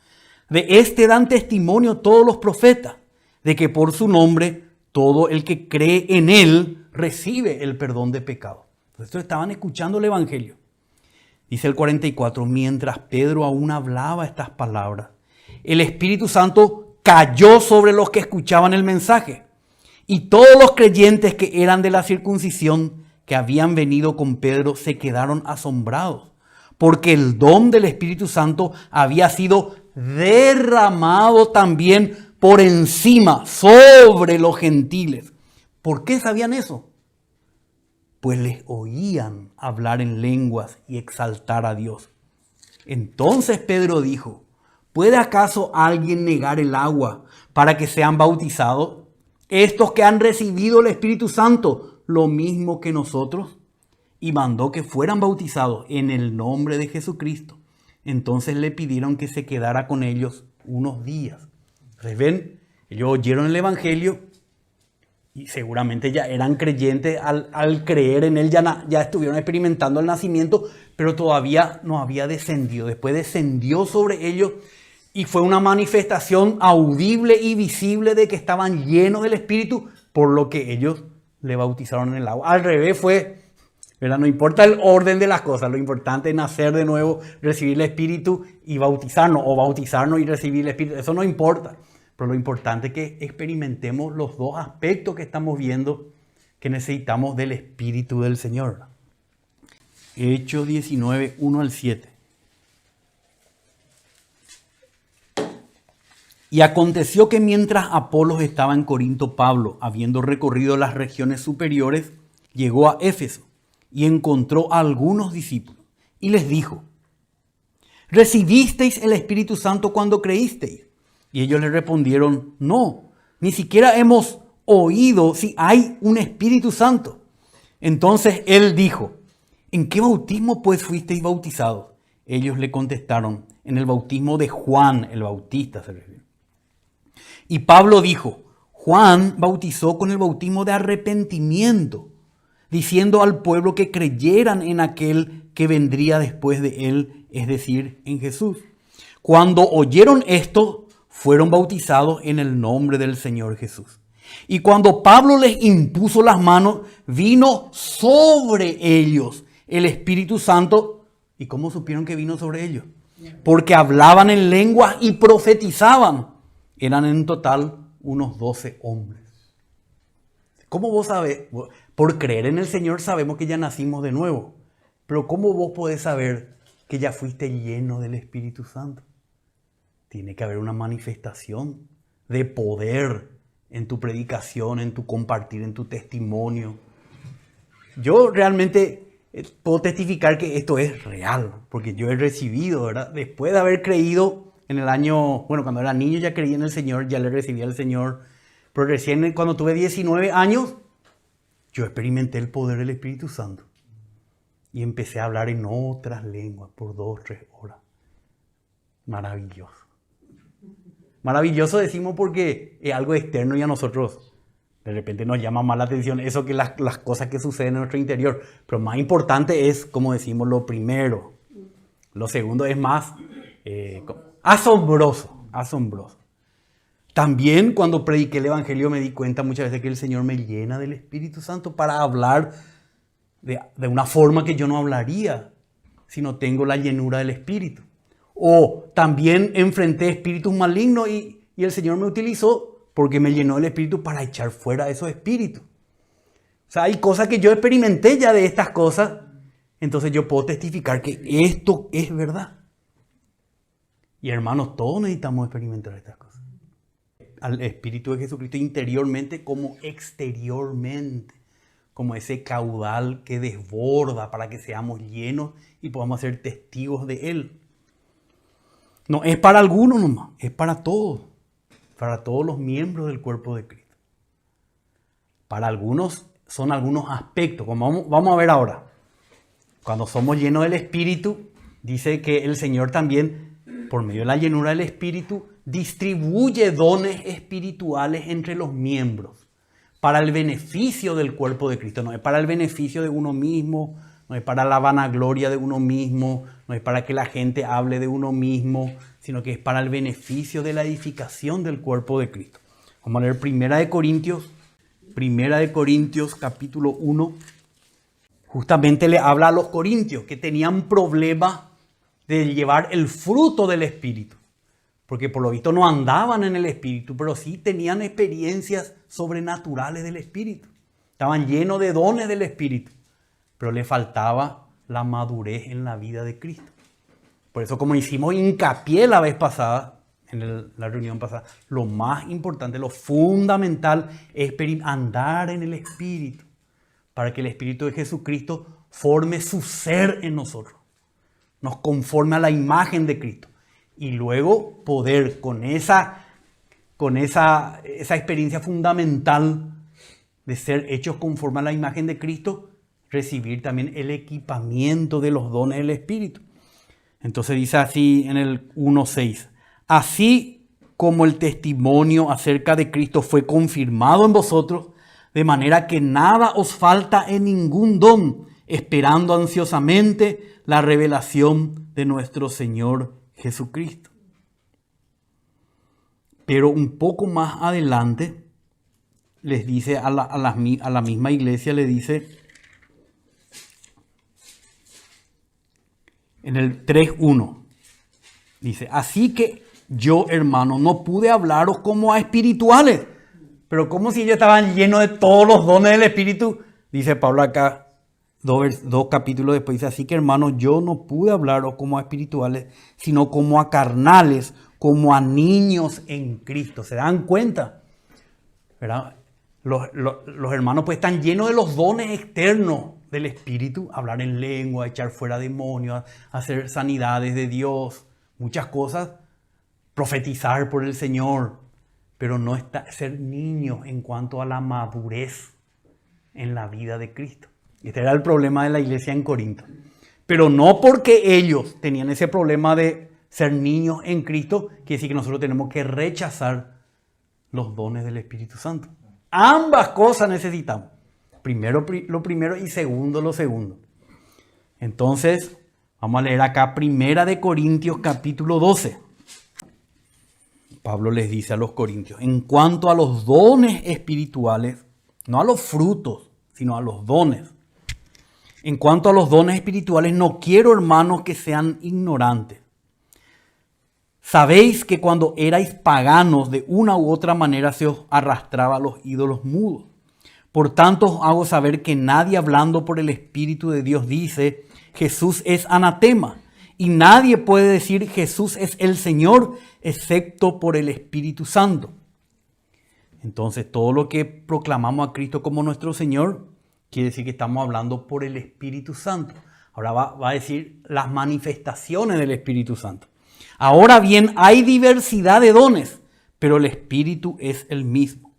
De este dan testimonio todos los profetas, de que por su nombre todo el que cree en él recibe el perdón de pecados. Entonces estaban escuchando el evangelio. Dice el 44, mientras Pedro aún hablaba estas palabras, el Espíritu Santo cayó sobre los que escuchaban el mensaje. Y todos los creyentes que eran de la circuncisión, que habían venido con Pedro, se quedaron asombrados, porque el don del Espíritu Santo había sido derramado también por encima, sobre los gentiles. ¿Por qué sabían eso? Pues les oían hablar en lenguas y exaltar a Dios. Entonces Pedro dijo, ¿puede acaso alguien negar el agua para que sean bautizados? Estos que han recibido el Espíritu Santo, lo mismo que nosotros. Y mandó que fueran bautizados en el nombre de Jesucristo. Entonces le pidieron que se quedara con ellos unos días. Entonces ven, ellos oyeron el evangelio y seguramente ya eran creyentes al creer en él, ya estuvieron experimentando el nacimiento, pero todavía no había descendido. Después descendió sobre ellos y fue una manifestación audible y visible de que estaban llenos del Espíritu, por lo que ellos le bautizaron en el agua. Al revés fue, ¿verdad? No importa el orden de las cosas, lo importante es nacer de nuevo, recibir el Espíritu y bautizarnos, o bautizarnos y recibir el Espíritu. Eso no importa, pero lo importante es que experimentemos los dos aspectos que estamos viendo, que necesitamos del Espíritu del Señor. Hechos 19, 1 al 7. Y aconteció que mientras Apolos estaba en Corinto, Pablo, habiendo recorrido las regiones superiores, llegó a Éfeso y encontró a algunos discípulos y les dijo, ¿recibisteis el Espíritu Santo cuando creísteis? Y ellos le respondieron, no, ni siquiera hemos oído si hay un Espíritu Santo. Entonces él dijo, ¿en qué bautismo pues fuisteis bautizados? Ellos le contestaron, en el bautismo de Juan el Bautista se refiere. Y Pablo dijo, Juan bautizó con el bautismo de arrepentimiento, diciendo al pueblo que creyeran en aquel que vendría después de él, es decir, en Jesús. Cuando oyeron esto, fueron bautizados en el nombre del Señor Jesús. Y cuando Pablo les impuso las manos, vino sobre ellos el Espíritu Santo. ¿Y cómo supieron que vino sobre ellos? Porque hablaban en lenguas y profetizaban. Eran en total unos 12 hombres. ¿Cómo vos sabés? Por creer en el Señor sabemos que ya nacimos de nuevo. Pero ¿cómo vos podés saber que ya fuiste lleno del Espíritu Santo? Tiene que haber una manifestación de poder en tu predicación, en tu compartir, en tu testimonio. Yo realmente puedo testificar que esto es real, porque yo he recibido, ¿verdad? Después de haber creído en el año, bueno, cuando era niño ya creí en el Señor, ya le recibí al Señor, pero recién cuando tuve 19 años, yo experimenté el poder del Espíritu Santo y empecé a hablar en otras lenguas por 2 o 3 horas. Maravilloso. Maravilloso decimos porque es algo externo y a nosotros de repente nos llama más la atención eso que las cosas que suceden en nuestro interior. Pero más importante es, como decimos, lo primero. Lo segundo es más asombroso. También cuando prediqué el Evangelio me di cuenta muchas veces que el Señor me llena del Espíritu Santo para hablar de una forma que yo no hablaría si no tengo la llenura del Espíritu. O también enfrenté espíritus malignos y el Señor me utilizó porque me llenó el Espíritu para echar fuera esos espíritus. O sea, hay cosas que yo experimenté ya de estas cosas, entonces yo puedo testificar que esto es verdad. Y hermanos, todos necesitamos experimentar estas cosas. Al Espíritu de Jesucristo interiormente como exteriormente, como ese caudal que desborda para que seamos llenos y podamos ser testigos de Él. No es para algunos nomás, es para todos los miembros del cuerpo de Cristo. Para algunos son algunos aspectos, como vamos a ver ahora. Cuando somos llenos del Espíritu, dice que el Señor también, por medio de la llenura del Espíritu, distribuye dones espirituales entre los miembros para el beneficio del cuerpo de Cristo. No es para el beneficio de uno mismo, no es para la vanagloria de uno mismo, no es para que la gente hable de uno mismo, sino que es para el beneficio de la edificación del cuerpo de Cristo. Vamos a leer 1 Corintios capítulo 1. Justamente le habla a los corintios que tenían problemas de llevar el fruto del Espíritu. Porque por lo visto no andaban en el Espíritu, pero sí tenían experiencias sobrenaturales del Espíritu. Estaban llenos de dones del Espíritu, pero le faltaba la madurez en la vida de Cristo. Por eso, como hicimos hincapié la vez pasada, en la reunión pasada, lo más importante, lo fundamental es andar en el Espíritu, para que el Espíritu de Jesucristo forme su ser en nosotros, nos conforme a la imagen de Cristo. Y luego poder con esa experiencia fundamental de ser hechos conforme a la imagen de Cristo, recibir también el equipamiento de los dones del Espíritu. Entonces dice así en el 1:6. Así como el testimonio acerca de Cristo fue confirmado en vosotros, de manera que nada os falta en ningún don, esperando ansiosamente la revelación de nuestro Señor Jesucristo. Pero un poco más adelante les dice a la misma iglesia, le dice en el 3:1, dice, así que yo, hermano, no pude hablaros como a espirituales, pero como si ellos estaban llenos de todos los dones del Espíritu, dice Pablo acá, dos capítulos después, dice, así que hermano, yo no pude hablaros como a espirituales, sino como a carnales, como a niños en Cristo. ¿Se dan cuenta? ¿Verdad? Los hermanos pues están llenos de los dones externos del Espíritu, hablar en lengua, echar fuera demonios, hacer sanidades de Dios, muchas cosas, profetizar por el Señor, pero no está ser niños en cuanto a la madurez en la vida de Cristo. Este era el problema de la iglesia en Corinto. Pero no porque ellos tenían ese problema de ser niños en Cristo, quiere decir que nosotros tenemos que rechazar los dones del Espíritu Santo. Ambas cosas necesitamos. Primero lo primero y segundo lo segundo. Entonces, vamos a leer acá 1 Corintios capítulo 12. Pablo les dice a los corintios, en cuanto a los dones espirituales, no a los frutos, sino a los dones. En cuanto a los dones espirituales, no quiero, hermanos, que sean ignorantes. Sabéis que cuando erais paganos, de una u otra manera se os arrastraba a los ídolos mudos. Por tanto, os hago saber que nadie hablando por el Espíritu de Dios dice, Jesús es anatema. Y nadie puede decir, Jesús es el Señor, excepto por el Espíritu Santo. Entonces, todo lo que proclamamos a Cristo como nuestro Señor, quiere decir que estamos hablando por el Espíritu Santo. Ahora va a decir las manifestaciones del Espíritu Santo. Ahora bien, hay diversidad de dones, pero el Espíritu es el mismo.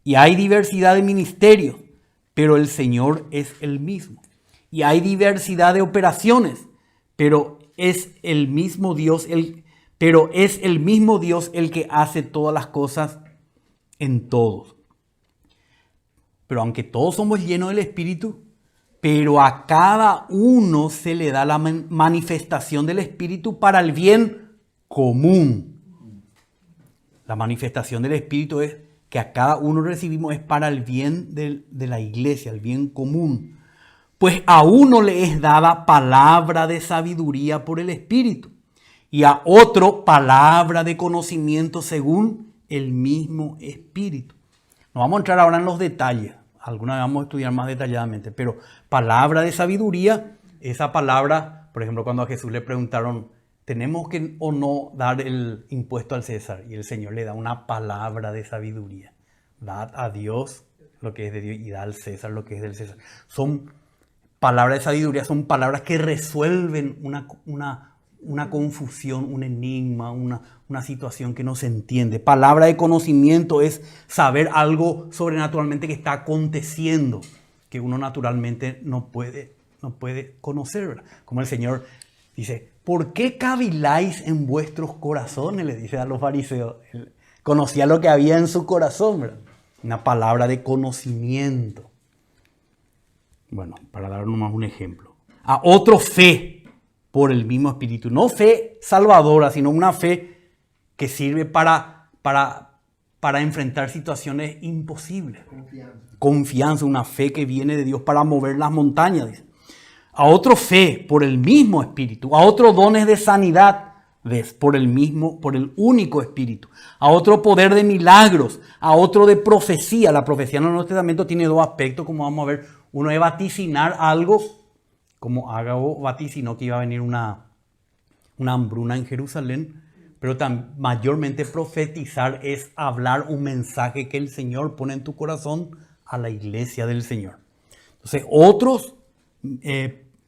Y hay diversidad de ministerios, pero el Señor es el mismo. Y hay diversidad de operaciones, pero es el mismo Dios el que hace todas las cosas en todos. Pero aunque todos somos llenos del Espíritu, pero a cada uno se le da la manifestación del Espíritu para el bien común. La manifestación del Espíritu es que a cada uno recibimos es para el bien de la iglesia, el bien común. Pues a uno le es dada palabra de sabiduría por el Espíritu y a otro palabra de conocimiento según el mismo Espíritu. No vamos a entrar ahora en los detalles, alguna vez vamos a estudiar más detalladamente, pero palabra de sabiduría, esa palabra, por ejemplo, cuando a Jesús le preguntaron, ¿tenemos que o no dar el impuesto al César? Y el Señor le da una palabra de sabiduría. Dad a Dios lo que es de Dios y da al César lo que es del César. Son palabras de sabiduría, son palabras que resuelven una confusión, un enigma, una situación que no se entiende. Palabra de conocimiento es saber algo sobrenaturalmente que está aconteciendo, que uno naturalmente no puede conocer, ¿verdad? Como el Señor dice, ¿por qué caviláis en vuestros corazones? Le dice a los fariseos. Él conocía lo que había en su corazón, ¿verdad? Una palabra de conocimiento. Bueno, para dar nomás un ejemplo. A otro fe por el mismo Espíritu. No fe salvadora, sino una fe que sirve para enfrentar situaciones imposibles. Confianza, una fe que viene de Dios para mover las montañas, dice. A otro fe por el mismo Espíritu, a otro dones de sanidad por el único Espíritu, a otro poder de milagros, a otro de profecía. La profecía en el Nuevo Testamento tiene dos aspectos, como vamos a ver. Uno es vaticinar algo, como Ágabo vaticinó que iba a venir una hambruna en Jerusalén, pero mayormente profetizar es hablar un mensaje que el Señor pone en tu corazón a la iglesia del Señor. Entonces, otros...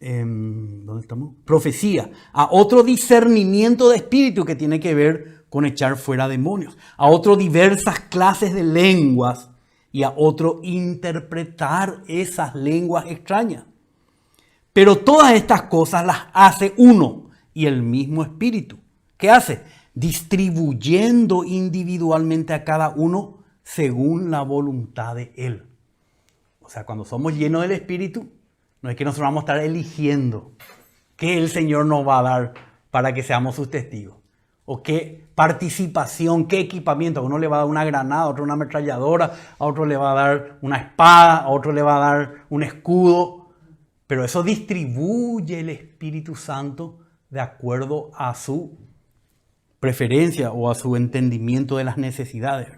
¿dónde estamos? Profecía, a otro discernimiento de espíritu que tiene que ver con echar fuera demonios, a otro diversas clases de lenguas y a otro interpretar esas lenguas extrañas. Pero todas estas cosas las hace uno y el mismo Espíritu. ¿Qué hace? Distribuyendo individualmente a cada uno según la voluntad de Él. O sea, cuando somos llenos del Espíritu, no es que nosotros vamos a estar eligiendo qué el Señor nos va a dar para que seamos sus testigos. O qué participación, qué equipamiento. A uno le va a dar una granada, a otro una ametralladora, a otro le va a dar una espada, a otro le va a dar un escudo. Pero eso distribuye el Espíritu Santo de acuerdo a su preferencia o a su entendimiento de las necesidades.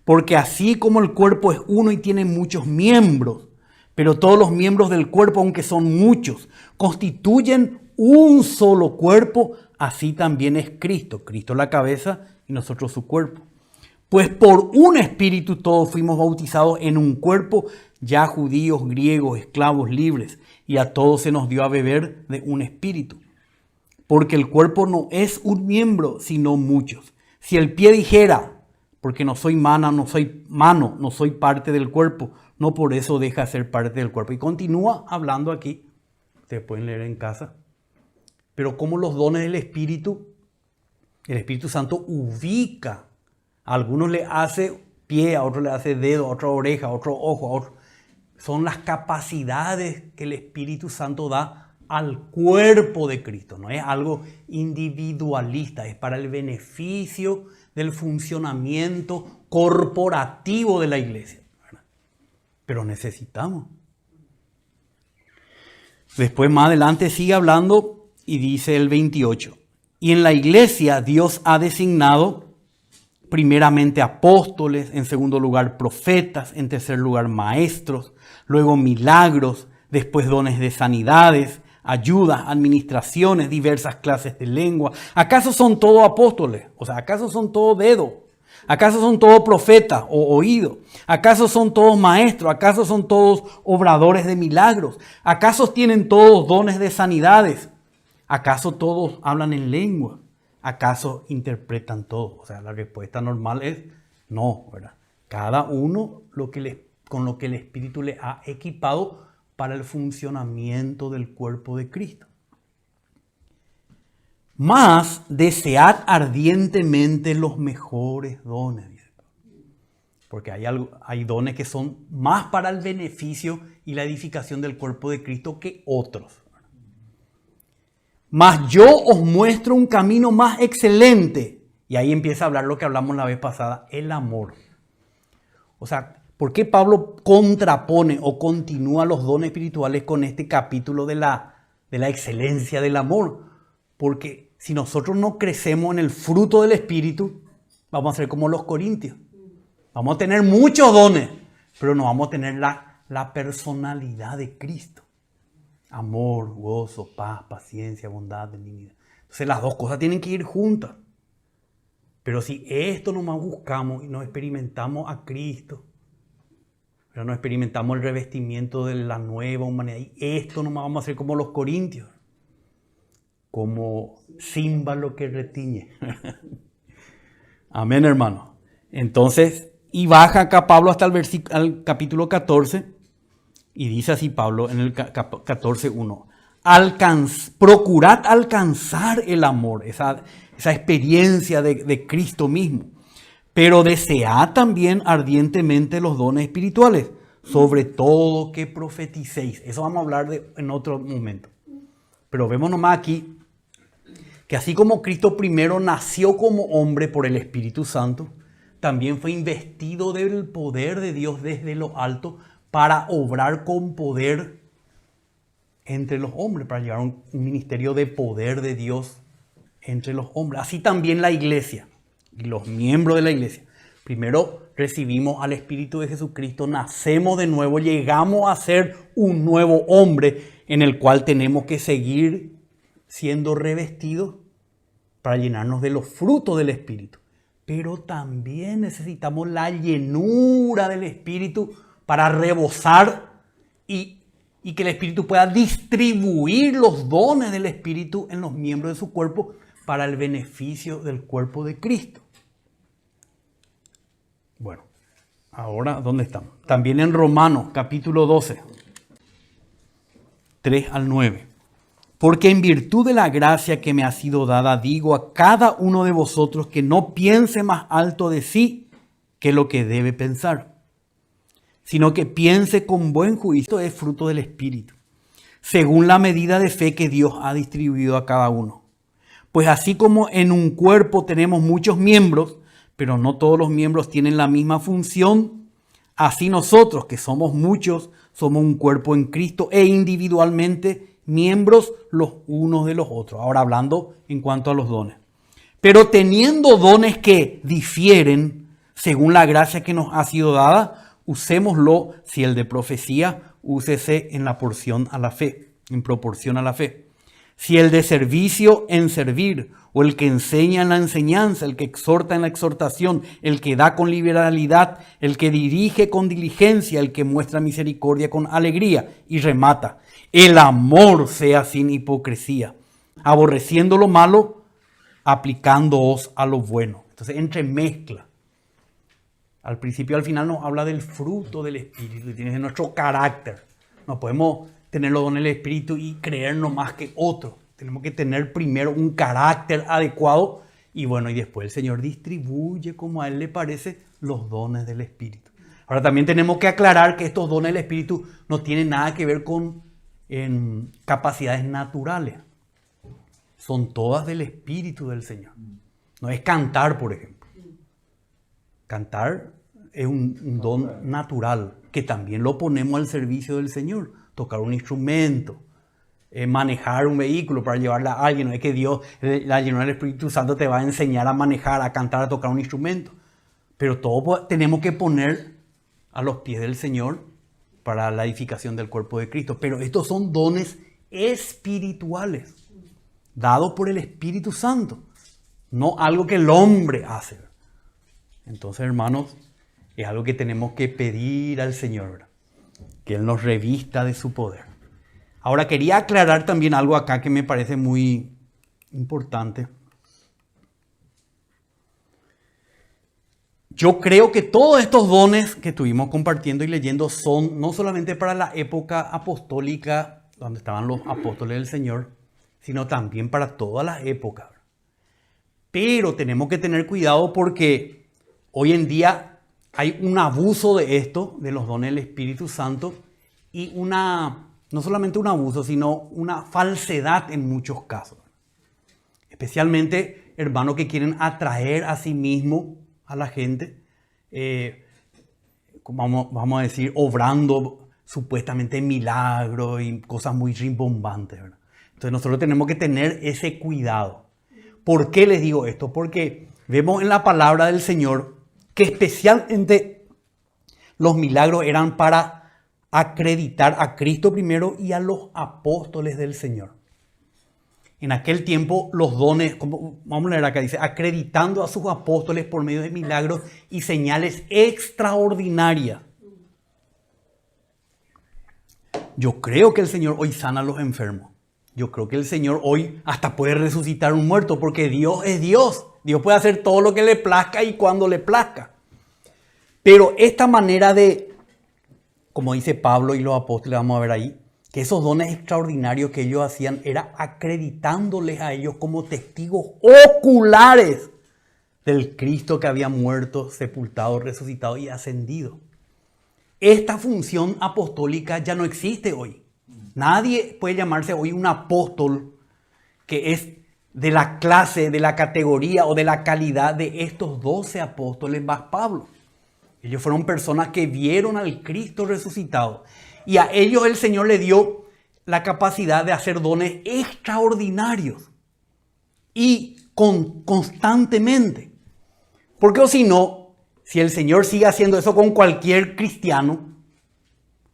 Porque así como el cuerpo es uno y tiene muchos miembros, pero todos los miembros del cuerpo, aunque son muchos, constituyen un solo cuerpo, así también es Cristo. Cristo la cabeza y nosotros su cuerpo. Pues por un espíritu todos fuimos bautizados en un cuerpo, ya judíos, griegos, esclavos, libres, y a todos se nos dio a beber de un espíritu. Porque el cuerpo no es un miembro, sino muchos. Si el pie dijera, porque no soy mano, no soy parte del cuerpo, no por eso deja de ser parte del cuerpo. Y continúa hablando aquí, ustedes pueden leer en casa, pero como los dones del Espíritu, el Espíritu Santo ubica, a algunos le hace pie, a otros le hace dedo, a otro oreja, a otro ojo, a otro. Son las capacidades que el Espíritu Santo da al cuerpo de Cristo. No es algo individualista, es para el beneficio del funcionamiento corporativo de la iglesia. Pero necesitamos. Después más adelante sigue hablando y dice el 28. Y en la iglesia Dios ha designado primeramente apóstoles, en segundo lugar profetas, en tercer lugar maestros, luego milagros, después dones de sanidades, ayudas, administraciones, diversas clases de lengua. ¿Acaso son todos apóstoles? O sea, ¿acaso son todos dedos? ¿Acaso son todos profetas o oídos? ¿Acaso son todos maestros? ¿Acaso son todos obradores de milagros? ¿Acaso tienen todos dones de sanidades? ¿Acaso todos hablan en lengua? ¿Acaso interpretan todo? O sea, la respuesta normal es no, ¿verdad? Cada uno con lo que el Espíritu le ha equipado para el funcionamiento del cuerpo de Cristo. Mas desead ardientemente los mejores dones, dice. Porque hay dones que son más para el beneficio y la edificación del cuerpo de Cristo que otros. Mas yo os muestro un camino más excelente. Y ahí empieza a hablar lo que hablamos la vez pasada, el amor. O sea, ¿por qué Pablo contrapone o continúa los dones espirituales con este capítulo de la excelencia del amor? Porque si nosotros no crecemos en el fruto del Espíritu, vamos a ser como los corintios. Vamos a tener muchos dones, pero no vamos a tener la personalidad de Cristo. Amor, gozo, paz, paciencia, bondad, benignidad. Entonces las dos cosas tienen que ir juntas. Pero si esto nomás buscamos y nos experimentamos a Cristo, pero no experimentamos el revestimiento de la nueva humanidad, y esto nomás vamos a ser como los corintios, como címbalo que retiñe. Amén, hermano. Entonces, y baja acá Pablo hasta al capítulo 14, y dice así Pablo en el 14:1. Procurad alcanzar el amor, esa experiencia de Cristo mismo. Pero desead también ardientemente los dones espirituales, sobre todo que profeticéis. Eso vamos a hablar en otro momento. Pero vemos nomás aquí que así como Cristo primero nació como hombre por el Espíritu Santo, también fue investido del poder de Dios desde lo alto para obrar con poder entre los hombres, para llevar un ministerio de poder de Dios entre los hombres. Así también la iglesia y los miembros de la iglesia. Primero recibimos al Espíritu de Jesucristo, nacemos de nuevo, llegamos a ser un nuevo hombre en el cual tenemos que seguir siendo revestidos para llenarnos de los frutos del Espíritu. Pero también necesitamos la llenura del Espíritu para rebosar y que el Espíritu pueda distribuir los dones del Espíritu en los miembros de su cuerpo para el beneficio del cuerpo de Cristo. Bueno, ahora, ¿dónde estamos? También en Romanos, capítulo 12, 3 al 9. Porque en virtud de la gracia que me ha sido dada, digo a cada uno de vosotros que no piense más alto de sí que lo que debe pensar, sino que piense con buen juicio. Esto es fruto del Espíritu, según la medida de fe que Dios ha distribuido a cada uno. Pues así como en un cuerpo tenemos muchos miembros, pero no todos los miembros tienen la misma función, así nosotros, que somos muchos, somos un cuerpo en Cristo e individualmente miembros los unos de los otros. Ahora hablando en cuanto a los dones. Pero teniendo dones que difieren según la gracia que nos ha sido dada, usémoslo. Si el de profecía, úsese en proporción a la fe. Si el de servicio, en servir, o el que enseña en la enseñanza, el que exhorta en la exhortación, el que da con liberalidad, el que dirige con diligencia, el que muestra misericordia con alegría, y remata. El amor sea sin hipocresía, aborreciendo lo malo, aplicándoos a lo bueno. Entonces entremezcla. Al principio y al final nos habla del fruto del Espíritu, y tiene nuestro carácter. No podemos tener los dones del Espíritu y creernos más que otros. Tenemos que tener primero un carácter adecuado y bueno, y después el Señor distribuye como a Él le parece los dones del Espíritu. Ahora también tenemos que aclarar que estos dones del Espíritu no tienen nada que ver con capacidades naturales. Son todas del Espíritu del Señor. No es cantar, por ejemplo. Cantar es un don natural que también lo ponemos al servicio del Señor. Tocar un instrumento, manejar un vehículo para llevarla a alguien. No es que Dios, la llenura del Espíritu Santo te va a enseñar a manejar, a cantar, a tocar un instrumento. Pero todo tenemos que poner a los pies del Señor para la edificación del cuerpo de Cristo. Pero estos son dones espirituales, dados por el Espíritu Santo, no algo que el hombre hace. Entonces, hermanos, es algo que tenemos que pedir al Señor, ¿verdad? Que Él nos revista de su poder. Ahora quería aclarar también algo acá que me parece muy importante. Yo creo que todos estos dones que estuvimos compartiendo y leyendo son no solamente para la época apostólica, donde estaban los apóstoles del Señor, sino también para todas las épocas. Pero tenemos que tener cuidado porque hoy en día hay un abuso de esto, de los dones del Espíritu Santo, y no solamente un abuso, sino una falsedad en muchos casos. Especialmente hermanos que quieren atraer a sí mismo a la gente, vamos a decir, obrando supuestamente milagros y cosas muy rimbombantes, ¿verdad? Entonces nosotros tenemos que tener ese cuidado. ¿Por qué les digo esto? Porque vemos en la palabra del Señor que especialmente los milagros eran para acreditar a Cristo primero y a los apóstoles del Señor. En aquel tiempo los dones, como vamos a leer acá, dice, acreditando a sus apóstoles por medio de milagros y señales extraordinarias. Yo creo que el Señor hoy sana a los enfermos. Yo creo que el Señor hoy hasta puede resucitar un muerto, porque Dios es Dios. Dios puede hacer todo lo que le plazca y cuando le plazca. Pero esta manera de, como dice Pablo y los apóstoles, vamos a ver ahí, que esos dones extraordinarios que ellos hacían era acreditándoles a ellos como testigos oculares del Cristo que había muerto, sepultado, resucitado y ascendido. Esta función apostólica ya no existe hoy. Nadie puede llamarse hoy un apóstol que es de la clase, de la categoría o de la calidad de estos 12 apóstoles más Pablo. Ellos fueron personas que vieron al Cristo resucitado. Y a ellos el Señor le dio la capacidad de hacer dones extraordinarios. Y constantemente. Porque o si no, si el Señor sigue haciendo eso con cualquier cristiano,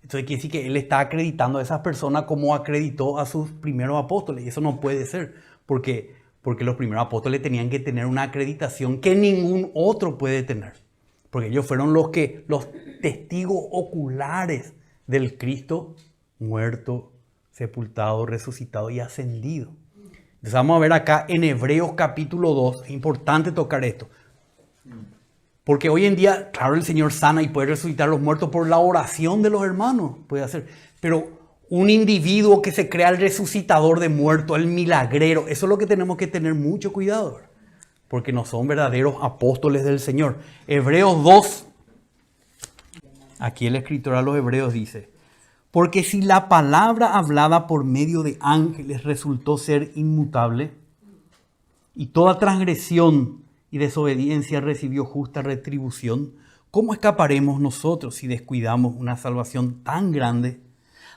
entonces quiere decir que Él está acreditando a esas personas como acreditó a sus primeros apóstoles. Y eso no puede ser. Porque los primeros apóstoles tenían que tener una acreditación que ningún otro puede tener. Porque ellos fueron los testigos oculares del Cristo muerto, sepultado, resucitado y ascendido. Entonces vamos a ver acá en Hebreos capítulo 2, es importante tocar esto. Porque hoy en día, claro, el Señor sana y puede resucitar a los muertos por la oración de los hermanos, puede hacer. Pero un individuo que se crea el resucitador de muertos, el milagrero, eso es lo que tenemos que tener mucho cuidado, ¿verdad? Porque no son verdaderos apóstoles del Señor. Hebreos 2, aquí el escritor a los Hebreos dice, porque si la palabra hablada por medio de ángeles resultó ser inmutable, y toda transgresión y desobediencia recibió justa retribución, ¿cómo escaparemos nosotros si descuidamos una salvación tan grande,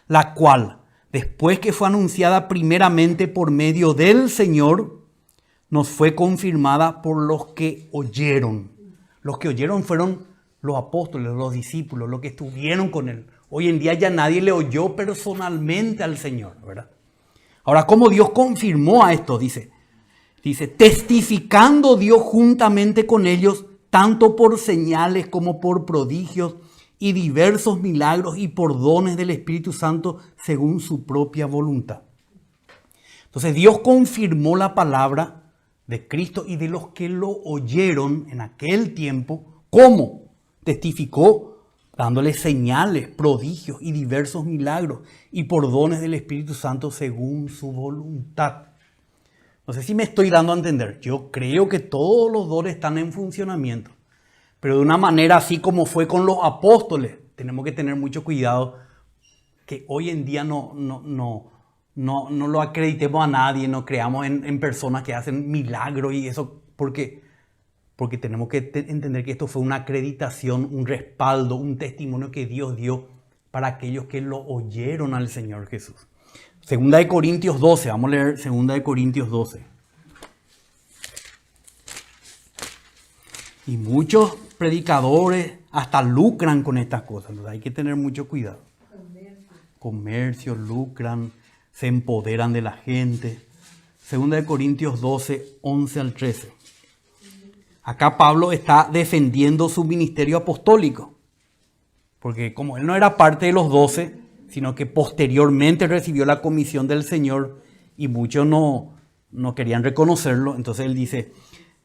la cual, después que fue anunciada primeramente por medio del Señor, nos fue confirmada por los que oyeron? Los que oyeron fueron los apóstoles, los discípulos, los que estuvieron con Él. Hoy en día ya nadie le oyó personalmente al Señor, ¿verdad? Ahora, ¿cómo Dios confirmó a esto? Dice, testificando Dios juntamente con ellos, tanto por señales como por prodigios y diversos milagros y por dones del Espíritu Santo según su propia voluntad. Entonces Dios confirmó la palabra de Cristo y de los que lo oyeron en aquel tiempo. ¿Cómo? Testificó dándole señales, prodigios y diversos milagros y por dones del Espíritu Santo según su voluntad. No sé si me estoy dando a entender. Yo creo que todos los dones están en funcionamiento, pero de una manera así como fue con los apóstoles. Tenemos que tener mucho cuidado que hoy en día no lo acreditemos a nadie, no creamos en personas que hacen milagros y eso, porque tenemos que entender que esto fue una acreditación, un respaldo, un testimonio que Dios dio para aquellos que lo oyeron al Señor Jesús. Segunda de Corintios 12, vamos a leer Segunda de Corintios 12. Y muchos predicadores hasta lucran con estas cosas, entonces hay que tener mucho cuidado. Comercio, lucran, se empoderan de la gente. Segunda de Corintios 12, 11 al 13. Acá Pablo está defendiendo su ministerio apostólico, porque como él no era parte de los 12, sino que posteriormente recibió la comisión del Señor y muchos no querían reconocerlo, entonces él dice,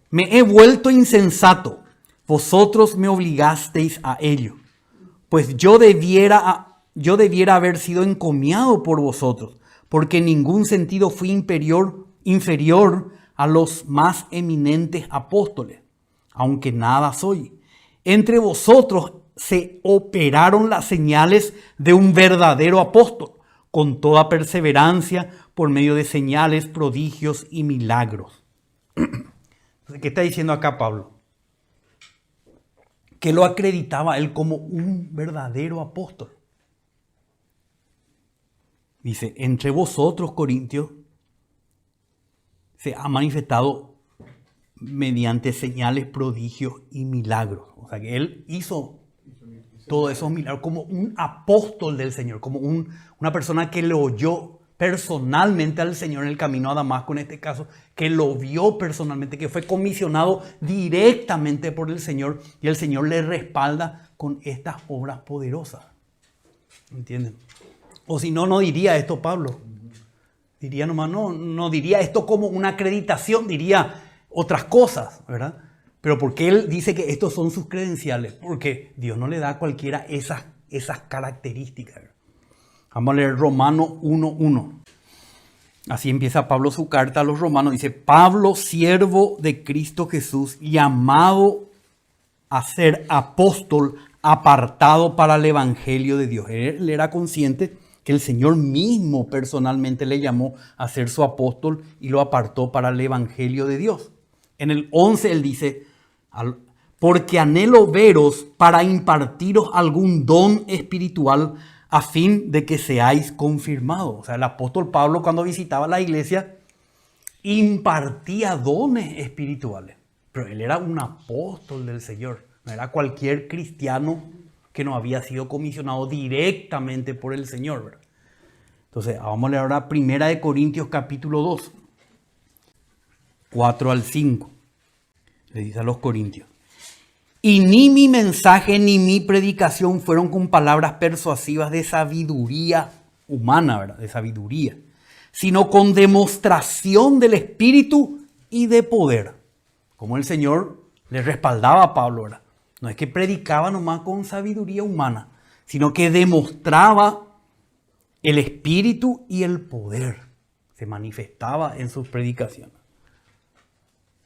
me he vuelto insensato, vosotros me obligasteis a ello, pues yo debiera haber sido encomiado por vosotros, porque en ningún sentido fui inferior a los más eminentes apóstoles, aunque nada soy. Entre vosotros se operaron las señales de un verdadero apóstol, con toda perseverancia, por medio de señales, prodigios y milagros. Entonces, ¿qué está diciendo acá Pablo? Que lo acreditaba a él como un verdadero apóstol. Dice, entre vosotros, Corintios, se ha manifestado mediante señales, prodigios y milagros. O sea que él hizo todos esos milagros como un apóstol del Señor, como una persona que le oyó personalmente al Señor en el camino a Damasco, en este caso, que lo vio personalmente, que fue comisionado directamente por el Señor, y el Señor le respalda con estas obras poderosas. ¿Entienden? O si no, no diría esto Pablo. Diría nomás, no diría esto como una acreditación, diría otras cosas, ¿verdad? Pero porque él dice que estos son sus credenciales, porque Dios no le da a cualquiera esas características. Vamos a leer Romanos 1:1. Así empieza Pablo su carta a los romanos. Dice, Pablo, siervo de Cristo Jesús, llamado a ser apóstol, apartado para el evangelio de Dios. Él era consciente que el Señor mismo personalmente le llamó a ser su apóstol y lo apartó para el evangelio de Dios. En el 11 él dice, porque anhelo veros para impartiros algún don espiritual a fin de que seáis confirmados. O sea, el apóstol Pablo, cuando visitaba la iglesia, impartía dones espirituales. Pero él era un apóstol del Señor. No era cualquier cristiano que no había sido comisionado directamente por el Señor, ¿verdad? Entonces, vamos a leer ahora 1 Corintios capítulo 2, 4 al 5. Le dice a los corintios, y ni mi mensaje ni mi predicación fueron con palabras persuasivas de sabiduría humana, ¿verdad? De sabiduría, sino con demostración del Espíritu y de poder. Como el Señor le respaldaba a Pablo, ¿verdad? No es que predicaba nomás con sabiduría humana, sino que demostraba el Espíritu y el poder. Se manifestaba en sus predicaciones.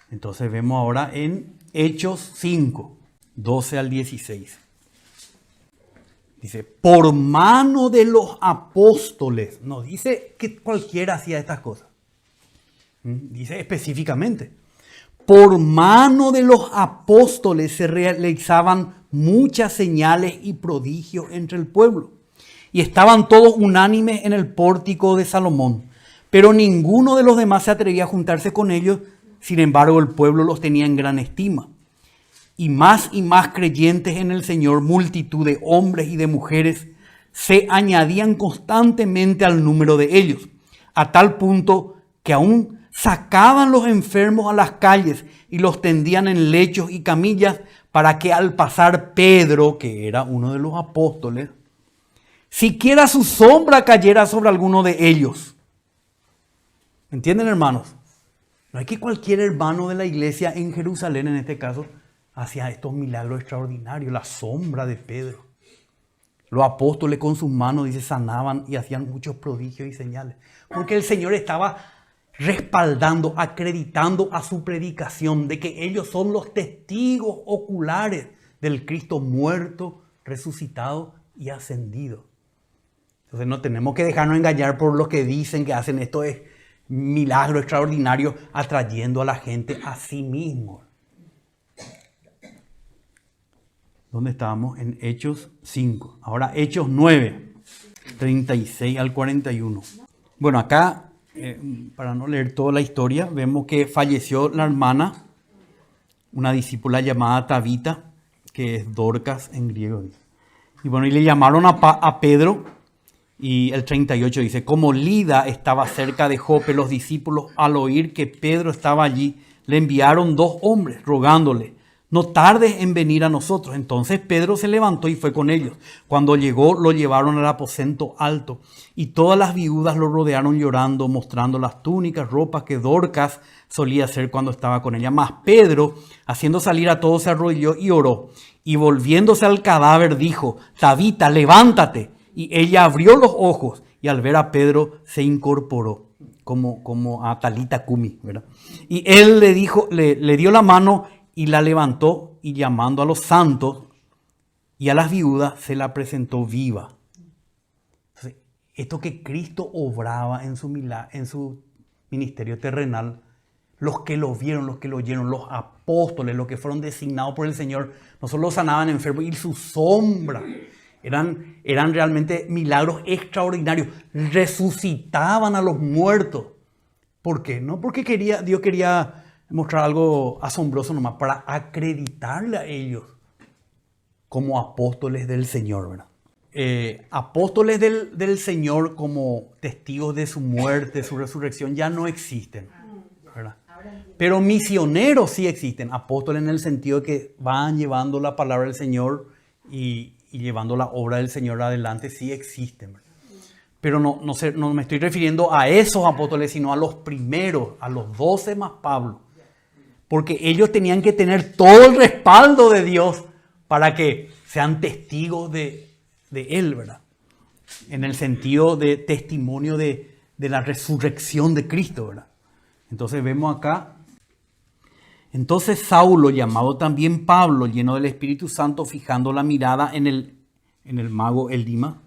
Entonces vemos ahora en Hechos 5, 12 al 16. Dice, por mano de los apóstoles. No dice que cualquiera hacía estas cosas. Dice específicamente. Por mano de los apóstoles se realizaban muchas señales y prodigios entre el pueblo. Y estaban todos unánimes en el pórtico de Salomón. Pero ninguno de los demás se atrevía a juntarse con ellos. Sin embargo, el pueblo los tenía en gran estima. Y más creyentes en el Señor, multitud de hombres y de mujeres, se añadían constantemente al número de ellos. A tal punto que aún sacaban los enfermos a las calles y los tendían en lechos y camillas para que al pasar Pedro, que era uno de los apóstoles, siquiera su sombra cayera sobre alguno de ellos. ¿Entienden, hermanos? No es que cualquier hermano de la iglesia en Jerusalén, en este caso, hacía estos milagros extraordinarios, la sombra de Pedro. Los apóstoles con sus manos, dice, sanaban y hacían muchos prodigios y señales. Porque el Señor estaba respaldando, acreditando a su predicación de que ellos son los testigos oculares del Cristo muerto, resucitado y ascendido. Entonces no tenemos que dejarnos engañar por los que dicen que hacen esto es milagro extraordinario, atrayendo a la gente a sí mismo. ¿Dónde estábamos? En Hechos 5. Ahora Hechos 9, 36 al 41. Bueno, acá, para no leer toda la historia, vemos que falleció la hermana, una discípula llamada Tabita, que es Dorcas en griego. Y bueno, y le llamaron a Pedro, y el 38 dice, como Lida estaba cerca de Jope, los discípulos al oír que Pedro estaba allí, le enviaron 2 hombres rogándole, no tardes en venir a nosotros. Entonces Pedro se levantó y fue con ellos. Cuando llegó, lo llevaron al aposento alto y todas las viudas lo rodearon llorando, mostrando las túnicas, ropas que Dorcas solía hacer cuando estaba con ella. Mas Pedro, haciendo salir a todos, se arrodilló y oró. Y volviéndose al cadáver dijo, Tabita, levántate. Y ella abrió los ojos y al ver a Pedro se incorporó, como a Talita Kumi, ¿verdad? Y él le dijo, le dio la mano y la levantó, y llamando a los santos y a las viudas se la presentó viva. Entonces, esto que Cristo obraba en su ministerio terrenal, los que lo vieron, los que lo oyeron, los apóstoles, los que fueron designados por el Señor, no solo sanaban enfermos y su sombra. Eran realmente milagros extraordinarios. Resucitaban a los muertos. ¿Por qué? No porque Dios quería mostrar algo asombroso nomás, para acreditarle a ellos como apóstoles del Señor, ¿verdad? Apóstoles del Señor como testigos de su muerte, su resurrección, ya no existen, ¿verdad? Pero misioneros sí existen. Apóstoles en el sentido de que van llevando la palabra del Señor y llevando la obra del Señor adelante, sí existen, ¿verdad? Pero no me estoy refiriendo a esos apóstoles, sino a los primeros, a los 12 más Pablo. Porque ellos tenían que tener todo el respaldo de Dios para que sean testigos de Él, ¿verdad? En el sentido de testimonio de la resurrección de Cristo, ¿verdad? Entonces vemos acá. Entonces Saulo, llamado también Pablo, lleno del Espíritu Santo, fijando la mirada en el mago Elima,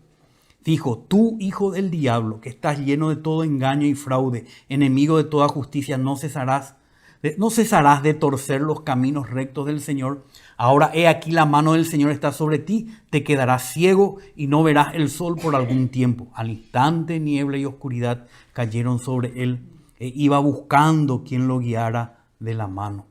dijo: tú, hijo del diablo, que estás lleno de todo engaño y fraude, enemigo de toda justicia, no cesarás de torcer los caminos rectos del Señor. Ahora he aquí la mano del Señor está sobre ti, te quedarás ciego y no verás el sol por algún tiempo. Al instante niebla y oscuridad cayeron sobre él e iba buscando quien lo guiara de la mano.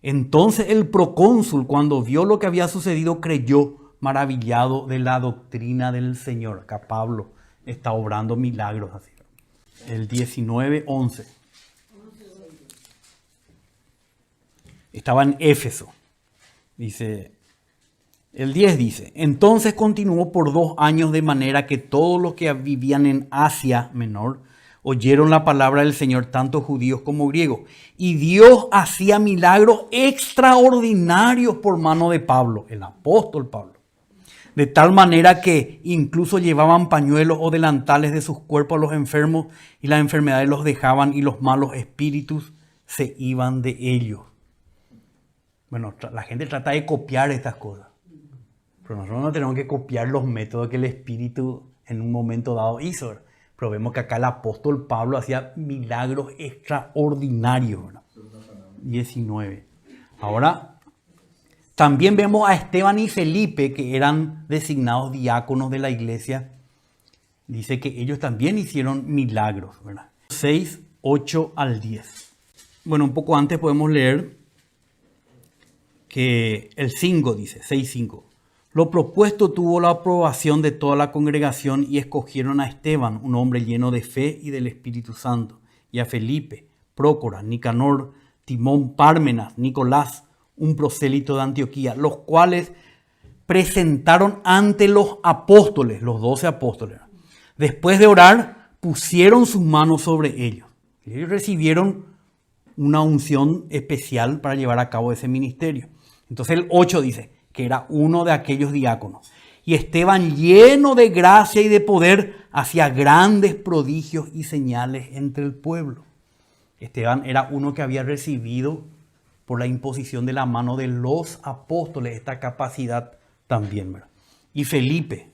Entonces el procónsul, cuando vio lo que había sucedido, creyó, maravillado de la doctrina del Señor. Acá Pablo está obrando milagros así. El 19:11. Estaba en Éfeso. Dice, el 10 dice: entonces continuó por 2 años, de manera que todos los que vivían en Asia Menor oyeron la palabra del Señor, tanto judíos como griegos. Y Dios hacía milagros extraordinarios por mano de Pablo, el apóstol Pablo. De tal manera que incluso llevaban pañuelos o delantales de sus cuerpos a los enfermos, y las enfermedades los dejaban y los malos espíritus se iban de ellos. Bueno, la gente trata de copiar estas cosas, pero nosotros no tenemos que copiar los métodos que el Espíritu en un momento dado hizo. Pero vemos que acá el apóstol Pablo hacía milagros extraordinarios, ¿verdad? 19. Ahora, también vemos a Esteban y Felipe, que eran designados diáconos de la iglesia. Dice que ellos también hicieron milagros, ¿verdad? 6, 8 al 10. Bueno, un poco antes podemos leer que el 5 dice, 6:5. Lo propuesto tuvo la aprobación de toda la congregación y escogieron a Esteban, un hombre lleno de fe y del Espíritu Santo, y a Felipe, Prócora, Nicanor, Timón, Pármenas, Nicolás, un prosélito de Antioquía, los cuales presentaron ante los apóstoles, los 12 apóstoles. Después de orar, pusieron sus manos sobre ellos. Ellos recibieron una unción especial para llevar a cabo ese ministerio. Entonces el 8 dice que era uno de aquellos diáconos. Y Esteban, lleno de gracia y de poder, hacía grandes prodigios y señales entre el pueblo. Esteban era uno que había recibido por la imposición de la mano de los apóstoles esta capacidad también, ¿verdad? Y Felipe,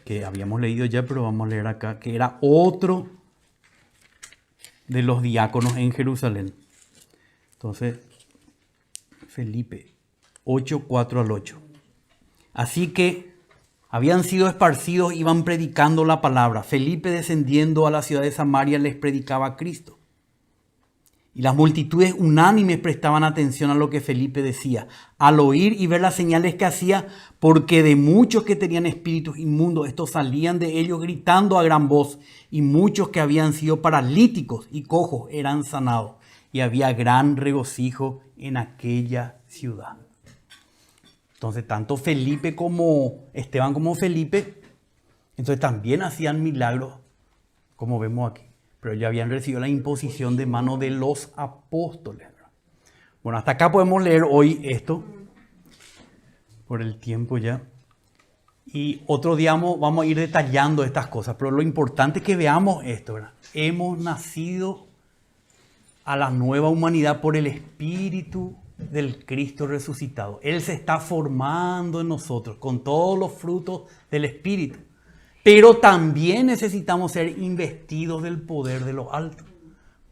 que habíamos leído ya, pero vamos a leer acá, que era otro de los diáconos en Jerusalén. Entonces, Felipe 8, 4 al 8. Así que habían sido esparcidos, iban predicando la palabra. Felipe, descendiendo a la ciudad de Samaria, les predicaba a Cristo. Y las multitudes unánimes prestaban atención a lo que Felipe decía, al oír y ver las señales que hacía, porque de muchos que tenían espíritus inmundos, estos salían de ellos gritando a gran voz, y muchos que habían sido paralíticos y cojos eran sanados. Y había gran regocijo en aquella ciudad. Entonces, tanto Felipe como Esteban como Felipe, entonces también hacían milagros, como vemos aquí. Pero ya habían recibido la imposición de mano de los apóstoles. Bueno, hasta acá podemos leer hoy esto, por el tiempo ya. Y otro día vamos a ir detallando estas cosas, pero lo importante es que veamos esto, ¿verdad? Hemos nacido a la nueva humanidad por el Espíritu del Cristo resucitado. Él se está formando en nosotros con todos los frutos del Espíritu. Pero también necesitamos ser investidos del poder de lo alto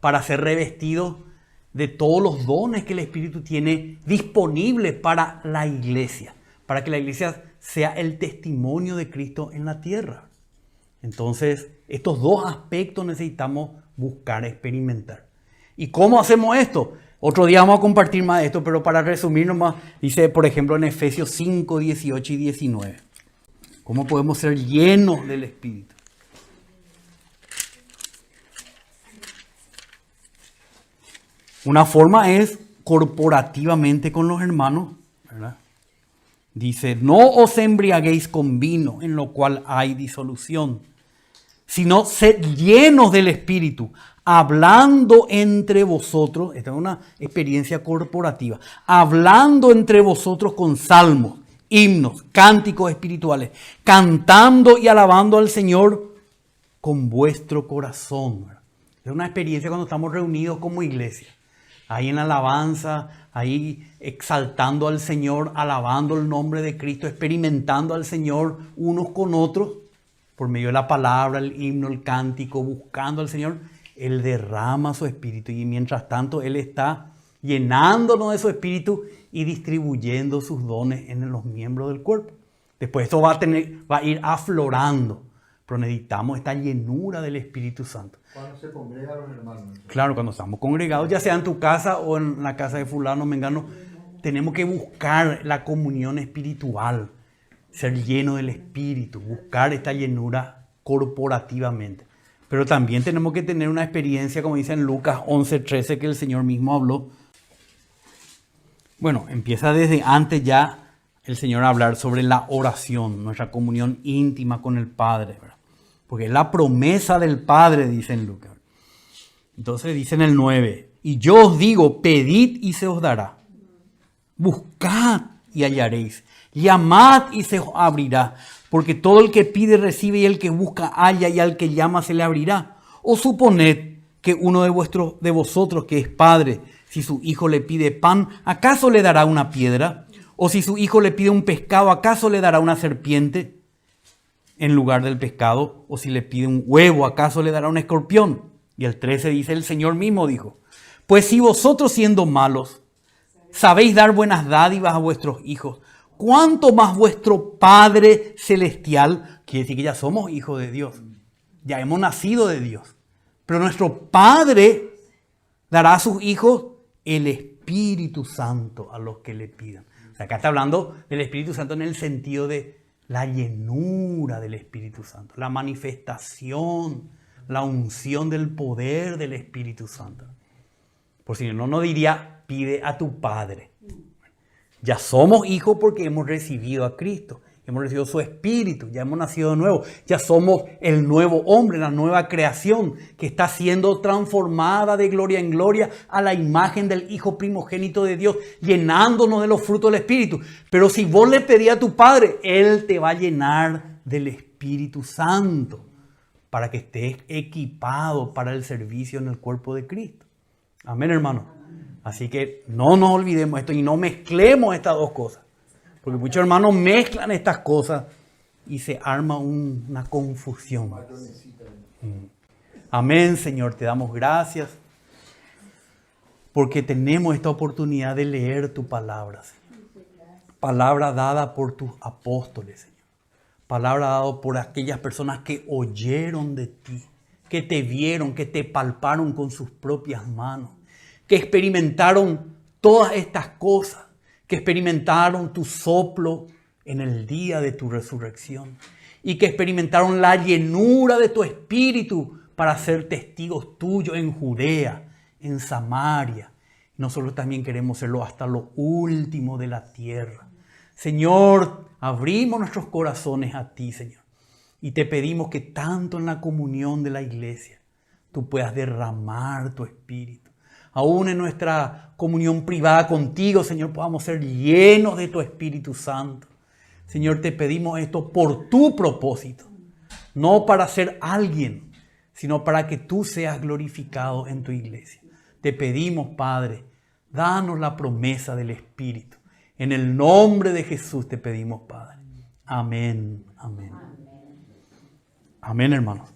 para ser revestidos de todos los dones que el Espíritu tiene disponibles para la iglesia, para que la iglesia sea el testimonio de Cristo en la tierra. Entonces, estos dos aspectos necesitamos buscar, experimentar. ¿Y cómo hacemos esto? Otro día vamos a compartir más de esto, pero para resumir nomás, dice, por ejemplo, en Efesios 5, 18 y 19. ¿Cómo podemos ser llenos del Espíritu? Una forma es corporativamente con los hermanos, ¿verdad? Dice, no os embriaguéis con vino, en lo cual hay disolución, sino sed llenos del Espíritu, hablando entre vosotros, esta es una experiencia corporativa, hablando entre vosotros con salmos, himnos, cánticos espirituales, cantando y alabando al Señor con vuestro corazón. Es una experiencia cuando estamos reunidos como iglesia, ahí en alabanza, ahí exaltando al Señor, alabando el nombre de Cristo, experimentando al Señor unos con otros, por medio de la palabra, el himno, el cántico, buscando al Señor. Él derrama su espíritu y mientras tanto Él está llenándonos de su espíritu y distribuyendo sus dones en los miembros del cuerpo. Después esto va a ir aflorando, pero necesitamos esta llenura del Espíritu Santo. Cuando se congregan los hermanos. Claro, cuando estamos congregados, ya sea en tu casa o en la casa de fulano, mengano, tenemos que buscar la comunión espiritual, ser lleno del Espíritu, buscar esta llenura corporativamente. Pero también tenemos que tener una experiencia, como dice en Lucas 11:13, que el Señor mismo habló. Bueno, empieza desde antes ya el Señor a hablar sobre la oración, nuestra comunión íntima con el Padre, ¿verdad? Porque es la promesa del Padre, dice en Lucas. Entonces dice en el 9, y yo os digo, pedid y se os dará. Buscad y hallaréis. Llamad y se os abrirá. Porque todo el que pide recibe y el que busca halla y al que llama se le abrirá. O suponed que uno de vosotros que es padre, si su hijo le pide pan, ¿acaso le dará una piedra? O si su hijo le pide un pescado, ¿acaso le dará una serpiente en lugar del pescado? O si le pide un huevo, ¿acaso le dará un escorpión? Y el 13 dice, el Señor mismo dijo, pues si vosotros siendo malos sabéis dar buenas dádivas a vuestros hijos, ¿cuánto más vuestro Padre Celestial? Quiere decir que ya somos hijos de Dios, ya hemos nacido de Dios. Pero nuestro Padre dará a sus hijos el Espíritu Santo a los que le pidan. O sea, acá está hablando del Espíritu Santo en el sentido de la llenura del Espíritu Santo, la manifestación, la unción del poder del Espíritu Santo. Por si no diría, pide a tu Padre. Ya somos hijos porque hemos recibido a Cristo, hemos recibido su Espíritu, ya hemos nacido de nuevo, ya somos el nuevo hombre, la nueva creación que está siendo transformada de gloria en gloria a la imagen del Hijo primogénito de Dios, llenándonos de los frutos del Espíritu. Pero si vos le pedís a tu Padre, Él te va a llenar del Espíritu Santo para que estés equipado para el servicio en el cuerpo de Cristo. Amén, hermano. Así que no nos olvidemos esto y no mezclemos estas dos cosas. Porque muchos hermanos mezclan estas cosas y se arma una confusión. Amén, Señor, te damos gracias porque tenemos esta oportunidad de leer tu palabra, Señor. Palabra dada por tus apóstoles, Señor. Palabra dada por aquellas personas que oyeron de ti, que te vieron, que te palparon con sus propias manos, que experimentaron todas estas cosas, que experimentaron tu soplo en el día de tu resurrección y que experimentaron la llenura de tu Espíritu para ser testigos tuyos en Judea, en Samaria. Nosotros también queremos serlo hasta lo último de la tierra. Señor, abrimos nuestros corazones a ti, Señor, y te pedimos que tanto en la comunión de la iglesia tú puedas derramar tu Espíritu. Aún en nuestra comunión privada contigo, Señor, podamos ser llenos de tu Espíritu Santo. Señor, te pedimos esto por tu propósito, no para ser alguien, sino para que tú seas glorificado en tu iglesia. Te pedimos, Padre, danos la promesa del Espíritu. En el nombre de Jesús te pedimos, Padre. Amén, amén. Amén, hermanos.